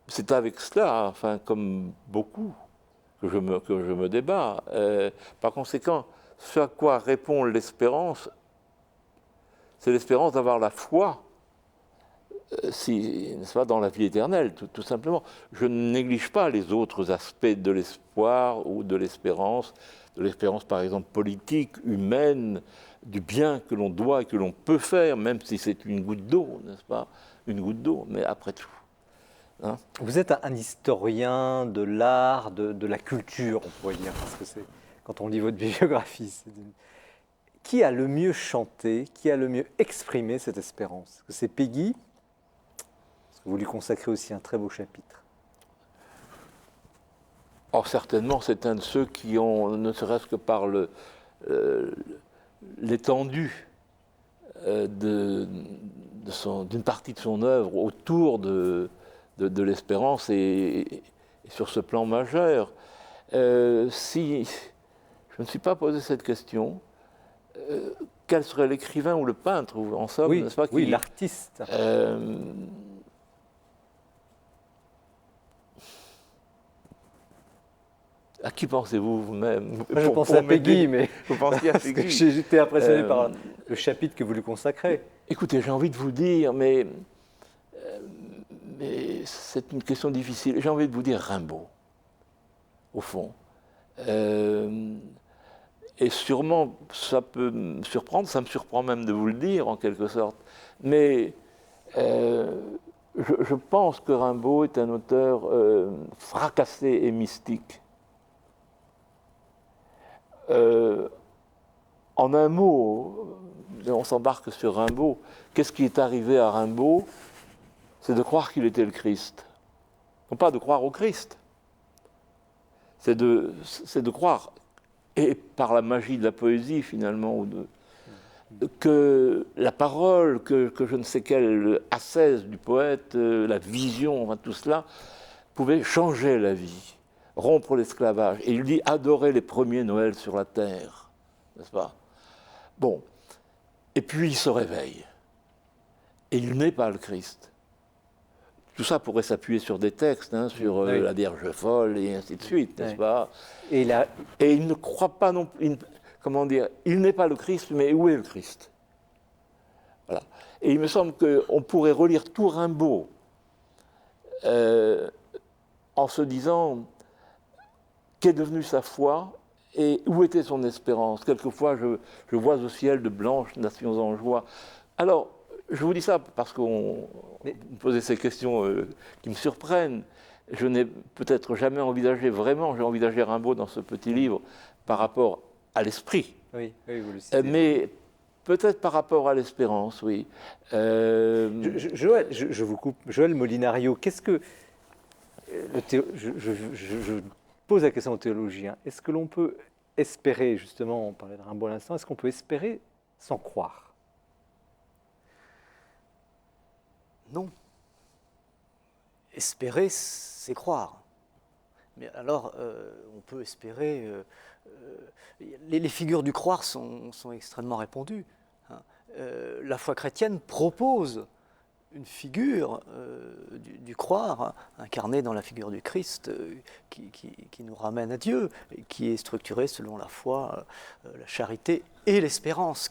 C'est avec cela, enfin, comme beaucoup, que je me débat. Par conséquent, ce à quoi répond l'espérance, c'est l'espérance d'avoir la foi, n'est-ce pas, dans la vie éternelle, tout simplement. Je ne néglige pas les autres aspects de l'espoir ou de l'espérance par exemple politique, humaine, du bien que l'on doit et que l'on peut faire, même si c'est une goutte d'eau, n'est-ce pas, une goutte d'eau, mais après tout. Hein? Vous êtes un historien de l'art, de la culture, on pourrait dire, parce que c'est quand on lit votre biographie. Qui a le mieux chanté, qui a le mieux exprimé cette espérance? Est-ce que c'est Péguy? Parce que vous lui consacrez aussi un très beau chapitre. Or, certainement, c'est un de ceux qui ont, ne serait-ce que par l'étendue d'une partie de son œuvre autour de l'espérance et sur ce plan majeur. Si je ne me suis pas posé cette question, quel serait l'écrivain ou le peintre, en somme, oui, n'est-ce pas, oui, l'artiste. À qui pensez-vous vous-même? Moi, je pensais à Péguy, mais vous pensiez à Péguy. J'étais impressionné par le chapitre que vous lui consacrez. Écoutez, j'ai envie de vous dire, mais c'est une question difficile. J'ai envie de vous dire Rimbaud, au fond. Et sûrement, ça peut me surprendre, ça me surprend même de vous le dire, en quelque sorte. Mais je pense que Rimbaud est un auteur fracassé et mystique. En un mot, on s'embarque sur Rimbaud. Qu'est-ce qui est arrivé à Rimbaud? C'est de croire qu'il était le Christ. Non pas de croire au Christ. C'est de croire, et par la magie de la poésie finalement, que la parole, que je ne sais quelle ascèse du poète, la vision, enfin, tout cela, pouvait changer la vie, rompre l'esclavage. Et il dit adorer les premiers Noëls sur la terre, n'est-ce pas? Bon, et puis il se réveille, et il n'est pas le Christ. Tout ça pourrait s'appuyer sur des textes, hein, sur oui. la Vierge folle et ainsi de suite, n'est-ce pas? Et là, Et il ne croit pas non plus, comment dire, il n'est pas le Christ, mais où est le Christ? Voilà. Et il me semble qu'on pourrait relire tout Rimbaud en se disant qu'est devenue sa foi et où était son espérance. Quelquefois, je vois au ciel de blanches nations en joie. Alors, je vous dis ça parce qu'on me posait ces questions qui me surprennent. Je n'ai peut-être jamais envisagé vraiment, j'ai envisagé Rimbaud dans ce petit livre par rapport à l'esprit. oui, vous le citez. Mais peut-être par rapport à l'espérance, oui. Joël, je vous coupe. Joël Molinario, qu'est-ce que... je pose la question aux théologiens. Est-ce que l'on peut espérer, justement, on parlait de Rimbaud à l'instant, est-ce qu'on peut espérer sans croire? Non. Espérer, c'est croire. Mais alors, on peut espérer... les figures du croire sont extrêmement répandues. Hein. La foi chrétienne propose une figure du croire, incarnée dans la figure du Christ, qui nous ramène à Dieu, et qui est structurée selon la foi, la charité et l'espérance.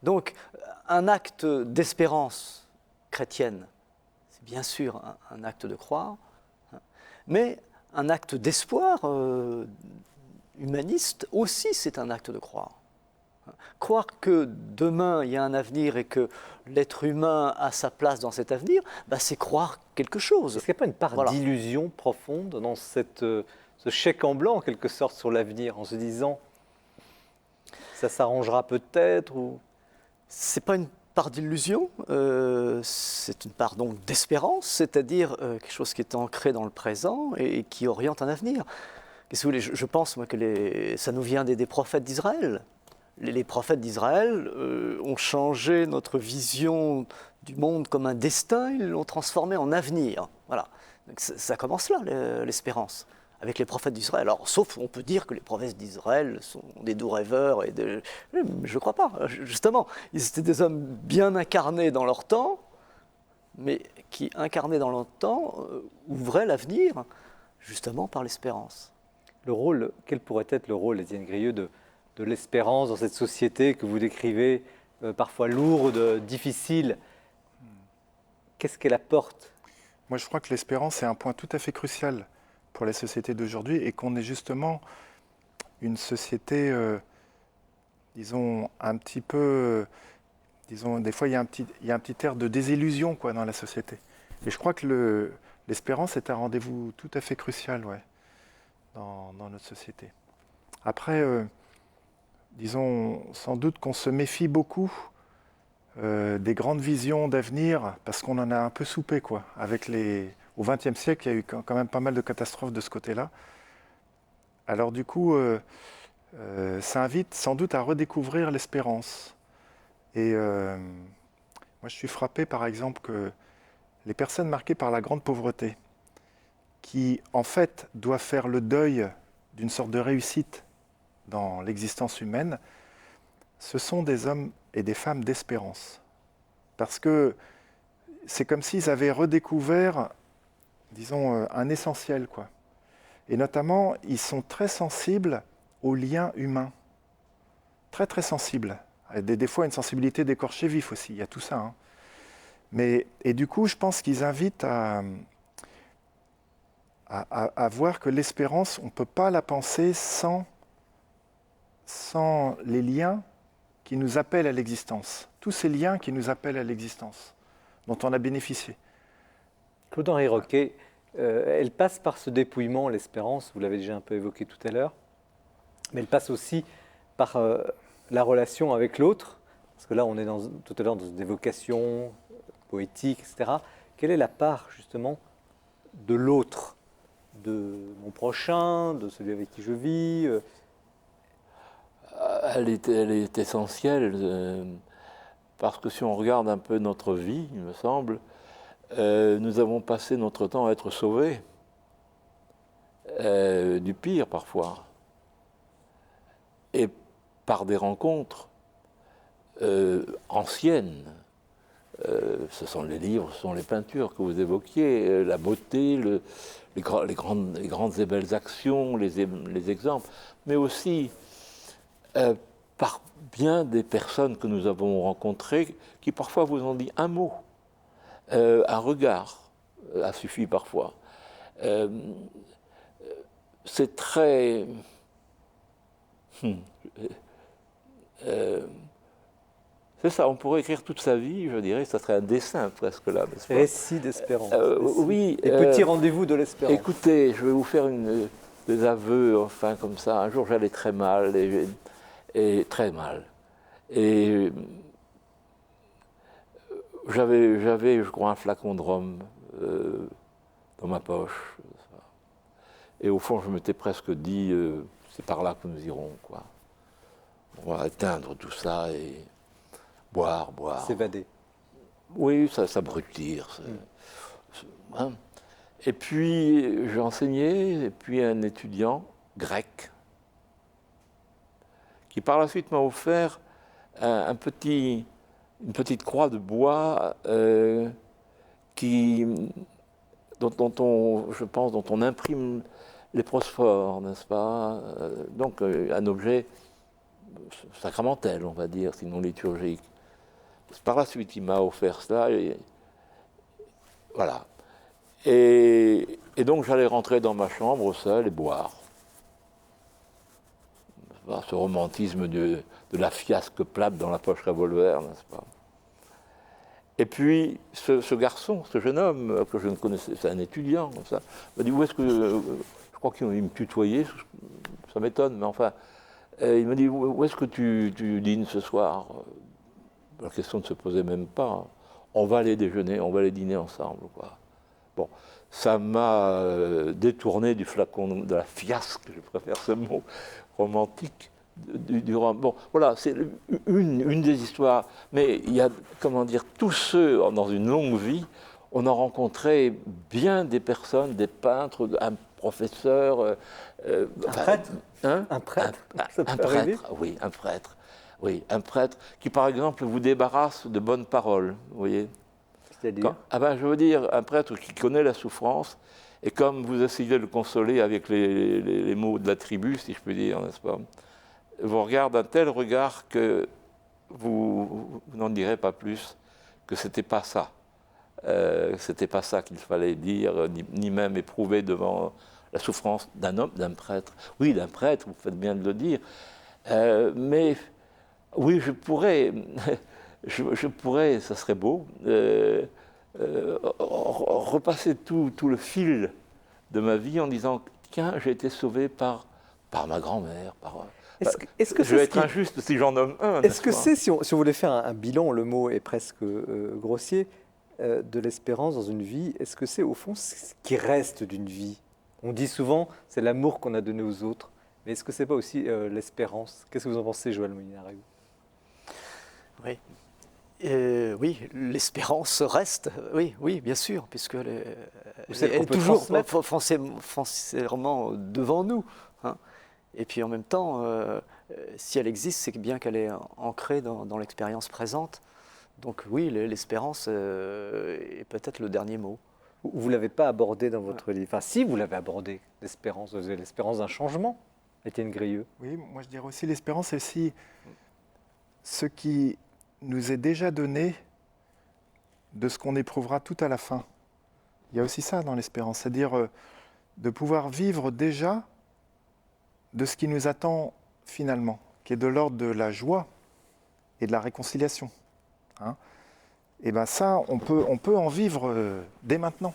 Donc, un acte d'espérance chrétienne, c'est bien sûr un acte de croire, hein, mais un acte d'espoir humaniste aussi, c'est un acte de croire. Croire que demain il y a un avenir et que l'être humain a sa place dans cet avenir, bah, c'est croire quelque chose. Est-ce qu'il n'y a pas une part Voilà. d'illusion profonde dans ce chèque en blanc, en quelque sorte, sur l'avenir, en se disant ça s'arrangera peut-être ou... C'est pas une part d'illusion, c'est une part donc d'espérance, c'est-à-dire quelque chose qui est ancré dans le présent et qui oriente un avenir. Qu'est-ce que vous voulez, je pense moi que ça nous vient des prophètes d'Israël. Les prophètes d'Israël ont changé notre vision du monde comme un destin, ils l'ont transformé en avenir. Voilà. Donc ça commence là, l'espérance, avec les prophètes d'Israël. Alors, sauf, on peut dire que les prophètes d'Israël sont des doux rêveurs, je ne crois pas. Justement, ils étaient des hommes bien incarnés dans leur temps, mais qui, incarnés dans leur temps, ouvraient l'avenir, justement par l'espérance. Le rôle, quel pourrait être le rôle, Étienne Grieux, de l'espérance dans cette société que vous décrivez, parfois lourde, difficile? Qu'est-ce qu'elle apporte? Moi, je crois que l'espérance est un point tout à fait crucial pour la société d'aujourd'hui et qu'on est justement une société, disons, un petit peu... disons, des fois, il y a un petit air de désillusion quoi, dans la société. Et je crois que l'espérance est un rendez-vous tout à fait crucial ouais, dans notre société. Après, disons, sans doute qu'on se méfie beaucoup des grandes visions d'avenir, parce qu'on en a un peu soupé, quoi. Au XXe siècle, il y a eu quand même pas mal de catastrophes de ce côté-là. Alors du coup, ça invite sans doute à redécouvrir l'espérance. Et moi, je suis frappé, par exemple, que les personnes marquées par la grande pauvreté, qui, en fait, doivent faire le deuil d'une sorte de réussite dans l'existence humaine, ce sont des hommes et des femmes d'espérance. Parce que c'est comme s'ils avaient redécouvert, disons, un essentiel, quoi. Et notamment, ils sont très sensibles aux liens humains. Très, très sensibles. Des fois, une sensibilité d'écorché vif aussi, il y a tout ça. Hein. Et du coup, je pense qu'ils invitent à voir que l'espérance, on ne peut pas la penser sans les liens qui nous appellent à l'existence. Tous ces liens qui nous appellent à l'existence, dont on a bénéficié. Claude-Henri Roquet, elle passe par ce dépouillement, l'espérance, vous l'avez déjà un peu évoqué tout à l'heure, mais elle passe aussi par la relation avec l'autre, parce que là on est tout à l'heure dans des vocations poétiques, etc. Quelle est la part justement de l'autre, de mon prochain, de celui avec qui je vis? Elle est essentielle, parce que si on regarde un peu notre vie, il me semble, nous avons passé notre temps à être sauvés, du pire parfois, et par des rencontres anciennes. Ce sont les livres, ce sont les peintures que vous évoquiez, la beauté, les grandes et belles actions, les exemples, mais aussi par bien des personnes que nous avons rencontrées qui parfois vous ont dit un mot, un regard, a suffi parfois. C'est très... c'est ça, on pourrait écrire toute sa vie, je dirais, ça serait un dessin presque là, n'est-ce pas? Récit d'espérance. Oui. Les petits rendez-vous de l'espérance. Écoutez, je vais vous faire des aveux, enfin comme ça. Un jour, j'allais très mal, et très mal. Et j'avais, je crois, un flacon de rhum dans ma poche. Et au fond, je m'étais presque dit, c'est par là que nous irons, quoi. On va éteindre tout ça et boire. S'évader. Oui, ça s'abrutir. Hein. Et puis, j'ai enseigné, et puis un étudiant grec, qui par la suite m'a offert une petite croix de bois dont on imprime les prosphores, n'est-ce pas? Donc un objet sacramentel, on va dire, sinon liturgique. Par la suite, il m'a offert cela, et voilà. Et donc j'allais rentrer dans ma chambre seul et boire. Ce romantisme de la fiasque plate dans la poche revolver, n'est-ce pas? Et puis ce garçon, ce jeune homme que je ne connaissais, c'est un étudiant, comme ça, m'a dit, où est-ce que... je crois qu'il me tutoyait, ça m'étonne, mais enfin... il m'a dit, où est-ce que tu dînes ce soir? La question ne se posait même pas. On va aller déjeuner, on va aller dîner ensemble, quoi. Bon, ça m'a détourné du flacon, de la fiasque, je préfère ce mot, romantique, du rhum. Bon, voilà, c'est une des histoires. Mais il y a, comment dire, tous ceux, dans une longue vie, on a rencontré bien des personnes, des peintres, un professeur... un prêtre, hein? Un prêtre, un prêtre, oui, un prêtre. Oui, un prêtre qui, par exemple, vous débarrasse de bonnes paroles, vous voyez. C'est-à-dire je veux dire, un prêtre qui connaît la souffrance, et comme vous essayez de le consoler avec les mots de la tribu, si je puis dire, n'est-ce pas, vous regarde un tel regard que vous n'en direz pas plus, que c'était pas ça. C'était pas ça qu'il fallait dire, ni même éprouver devant la souffrance d'un homme, d'un prêtre. Oui, d'un prêtre, vous faites bien de le dire. Mais oui, je pourrais, ça serait beau, repasser tout le fil de ma vie en disant, tiens, j'ai été sauvé par ma grand-mère. Est-ce que je vais être injuste si j'en nomme un. Est-ce que c'est, si on voulait faire un bilan, le mot est presque grossier, de l'espérance dans une vie, est-ce que c'est au fond ce qui reste d'une vie? On dit souvent, c'est l'amour qu'on a donné aux autres, mais est-ce que c'est pas aussi l'espérance? Qu'est-ce que vous en pensez, Joël Molinari? Oui. Oui, l'espérance reste, oui, bien sûr, puisque elle est toujours foncièrement devant nous. Hein. Et puis en même temps, si elle existe, c'est bien qu'elle est ancrée dans l'expérience présente. Donc oui, l'espérance est peut-être le dernier mot. Vous ne l'avez pas abordé dans votre livre. Enfin, si vous l'avez abordé, l'espérance, vous avez l'espérance d'un changement, Étienne Grieux. Oui, moi je dirais aussi l'espérance, c'est aussi ce qui nous est déjà donné de ce qu'on éprouvera tout à la fin. Il y a aussi ça dans l'espérance, c'est-à-dire de pouvoir vivre déjà de ce qui nous attend finalement, qui est de l'ordre de la joie et de la réconciliation. Hein. Et bien ça, on peut en vivre dès maintenant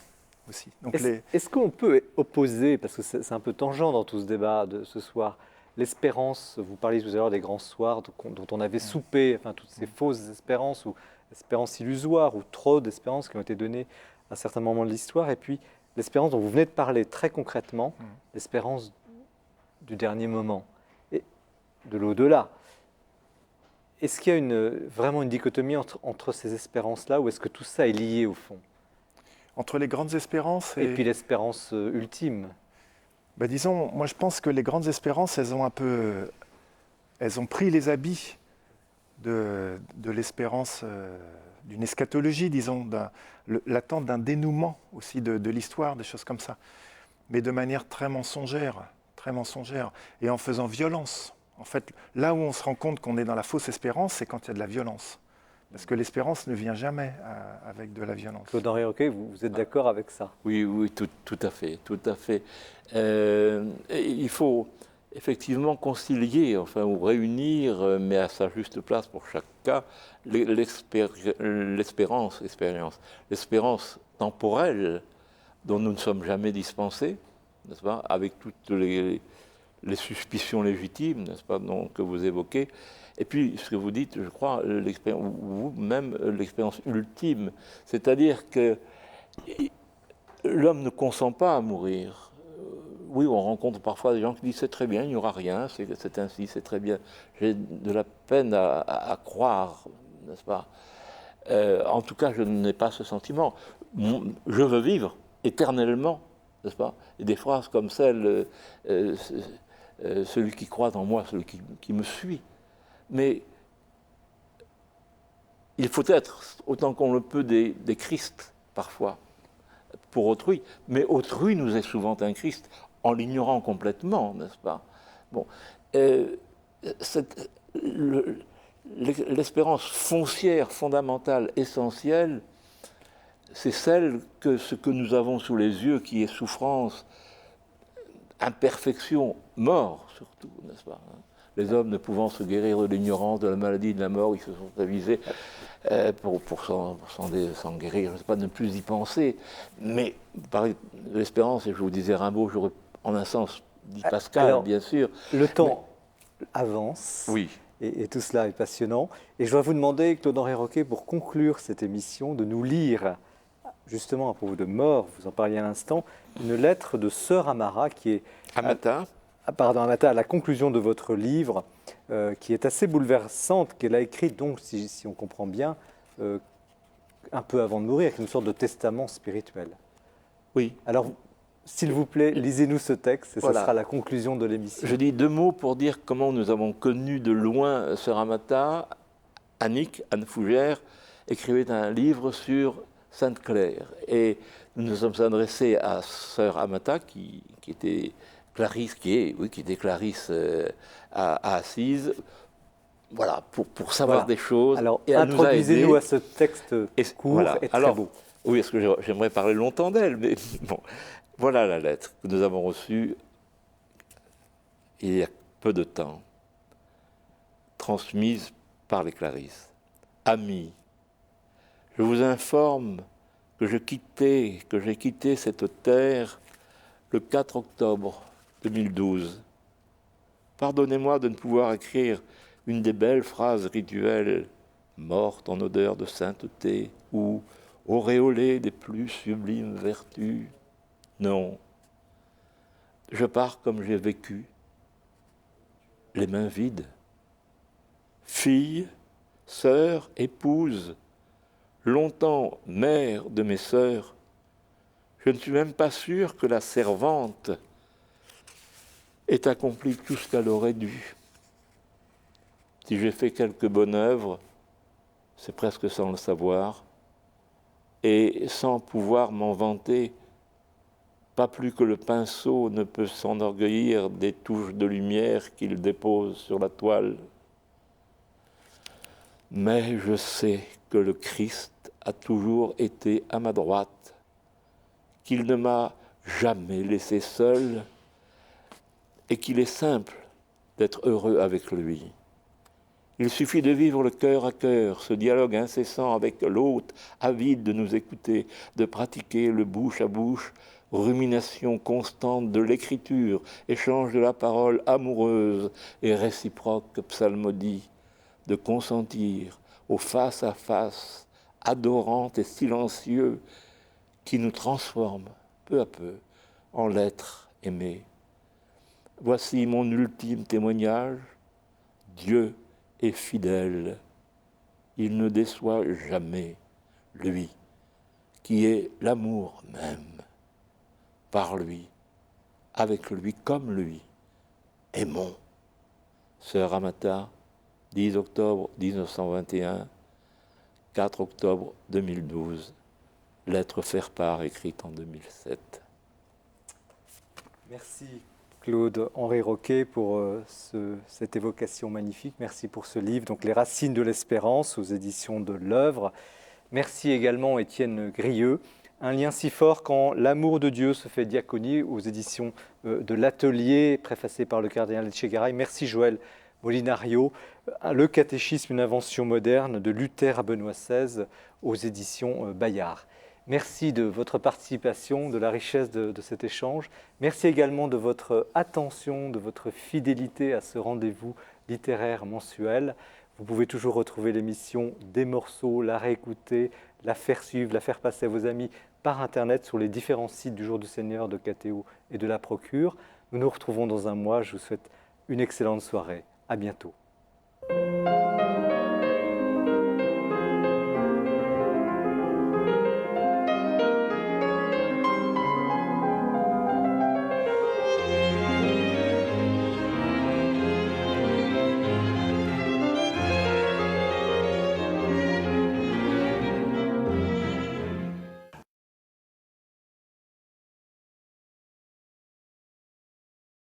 aussi. Donc est-ce qu'on peut opposer, parce que c'est un peu tangent dans tout ce débat de ce soir, l'espérance, vous parliez tout à l'heure des grands soirs dont on avait soupé, enfin toutes ces fausses espérances ou espérances illusoires ou trop d'espérances qui ont été données à certains moments de l'histoire, et puis l'espérance dont vous venez de parler très concrètement, l'espérance du dernier moment et de l'au-delà. Est-ce qu'il y a vraiment une dichotomie entre ces espérances-là, ou est-ce que tout ça est lié au fond? Entre les grandes espérances Et puis l'espérance ultime. Ben disons, moi je pense que les grandes espérances, elles ont pris les habits de l'espérance, d'une eschatologie, disons, l'attente d'un dénouement aussi de l'histoire, des choses comme ça, mais de manière très mensongère, et en faisant violence. En fait, là où on se rend compte qu'on est dans la fausse espérance, c'est quand il y a de la violence. Parce que l'espérance ne vient jamais avec de la violence. Claude-Henri Roquet, vous êtes d'accord avec ça? Oui, tout à fait, tout à fait. Il faut effectivement concilier, enfin, ou réunir, mais à sa juste place pour chaque cas, l'espérance temporelle dont nous ne sommes jamais dispensés, n'est-ce pas, avec toutes les suspicions légitimes, n'est-ce pas, que vous évoquez. Et puis, ce que vous dites, je crois, vous-même, l'expérience ultime, c'est-à-dire que l'homme ne consent pas à mourir. Oui, on rencontre parfois des gens qui disent « c'est très bien, il n'y aura rien, c'est ainsi, c'est très bien ». J'ai de la peine à croire, n'est-ce pas? En tout cas, je n'ai pas ce sentiment. Je veux vivre éternellement, n'est-ce pas? Et des phrases comme celle celui qui croit en moi, celui qui me suit ». Mais il faut être, autant qu'on le peut, des Christ, parfois, pour autrui. Mais autrui nous est souvent un Christ, en l'ignorant complètement, n'est-ce pas? Bon, l'espérance foncière, fondamentale, essentielle, c'est ce que nous avons sous les yeux, qui est souffrance, imperfection, mort, surtout, n'est-ce pas? Les hommes ne pouvant se guérir de l'ignorance, de la maladie, de la mort, ils se sont avisés pour s'en guérir, je ne sais pas, ne plus y penser. Mais par l'espérance, et je vous disais Rimbaud, en un sens, dit Pascal, alors, bien sûr. Le temps avance, oui. et tout cela est passionnant. Et je dois vous demander, Claude-Henri Roquet, pour conclure cette émission, de nous lire, justement à propos de mort, vous en parliez à l'instant, une lettre de Sœur Amara qui est... Amata. Amata, à la conclusion de votre livre, qui est assez bouleversante, qu'elle a écrite, donc, si on comprend bien, un peu avant de mourir, avec une sorte de testament spirituel. Oui. Alors, s'il vous plaît, lisez-nous ce texte, et voilà. Ce sera la conclusion de l'émission. Je dis 2 mots pour dire comment nous avons connu de loin Sœur Amata. Anne Fougère, écrivait un livre sur Sainte-Claire. Et nous nous sommes adressés à Sœur Amata, qui était... Clarisse, qui était Clarisse à Assise, voilà, pour savoir des choses. Alors, et introduisez-nous à ce texte court et très beau. Oui, parce que j'aimerais parler longtemps d'elle, mais bon, voilà la lettre que nous avons reçue il y a peu de temps, transmise par les Clarisses. Amis, je vous informe que j'ai quitté cette terre le 4 octobre 2012. Pardonnez-moi de ne pouvoir écrire une des belles phrases rituelles, morte en odeur de sainteté ou auréolée des plus sublimes vertus. Non, je pars comme j'ai vécu, les mains vides. Fille, sœur, épouse, longtemps mère de mes sœurs, je ne suis même pas sûr que la servante ait accompli tout ce qu'elle aurait dû. Si j'ai fait quelque bonne œuvre, c'est presque sans le savoir, et sans pouvoir m'en vanter, pas plus que le pinceau ne peut s'enorgueillir des touches de lumière qu'il dépose sur la toile. Mais je sais que le Christ a toujours été à ma droite, qu'il ne m'a jamais laissé seul, et qu'il est simple d'être heureux avec lui. Il suffit de vivre le cœur à cœur, ce dialogue incessant avec l'hôte, avide de nous écouter, de pratiquer le bouche à bouche rumination constante de l'écriture, échange de la parole amoureuse et réciproque psalmodie, de consentir au face-à-face, adorant et silencieux, qui nous transforme peu à peu en l'être aimé. Voici mon ultime témoignage, Dieu est fidèle, il ne déçoit jamais, lui, qui est l'amour même, par lui, avec lui, comme lui, aimons. Sœur Amata, 10 octobre 1921, 4 octobre 2012, lettre faire-part écrite en 2007. Merci Claude-Henri Roquet pour cette évocation magnifique. Merci pour ce livre, donc Les Racines de l'Espérance aux éditions de l'Œuvre. Merci également Étienne Grieux. Un lien si fort quand l'amour de Dieu se fait diaconie aux éditions de l'Atelier, préfacé par le cardinal Etchegaray. Merci Joël Molinario. Le catéchisme, une invention moderne de Luther à Benoît XVI aux éditions Bayard. Merci de votre participation, de la richesse de cet échange. Merci également de votre attention, de votre fidélité à ce rendez-vous littéraire mensuel. Vous pouvez toujours retrouver l'émission des morceaux, la réécouter, la faire suivre, la faire passer à vos amis par Internet sur les différents sites du Jour du Seigneur de KTO et de la Procure. Nous nous retrouvons dans un mois. Je vous souhaite une excellente soirée. À bientôt.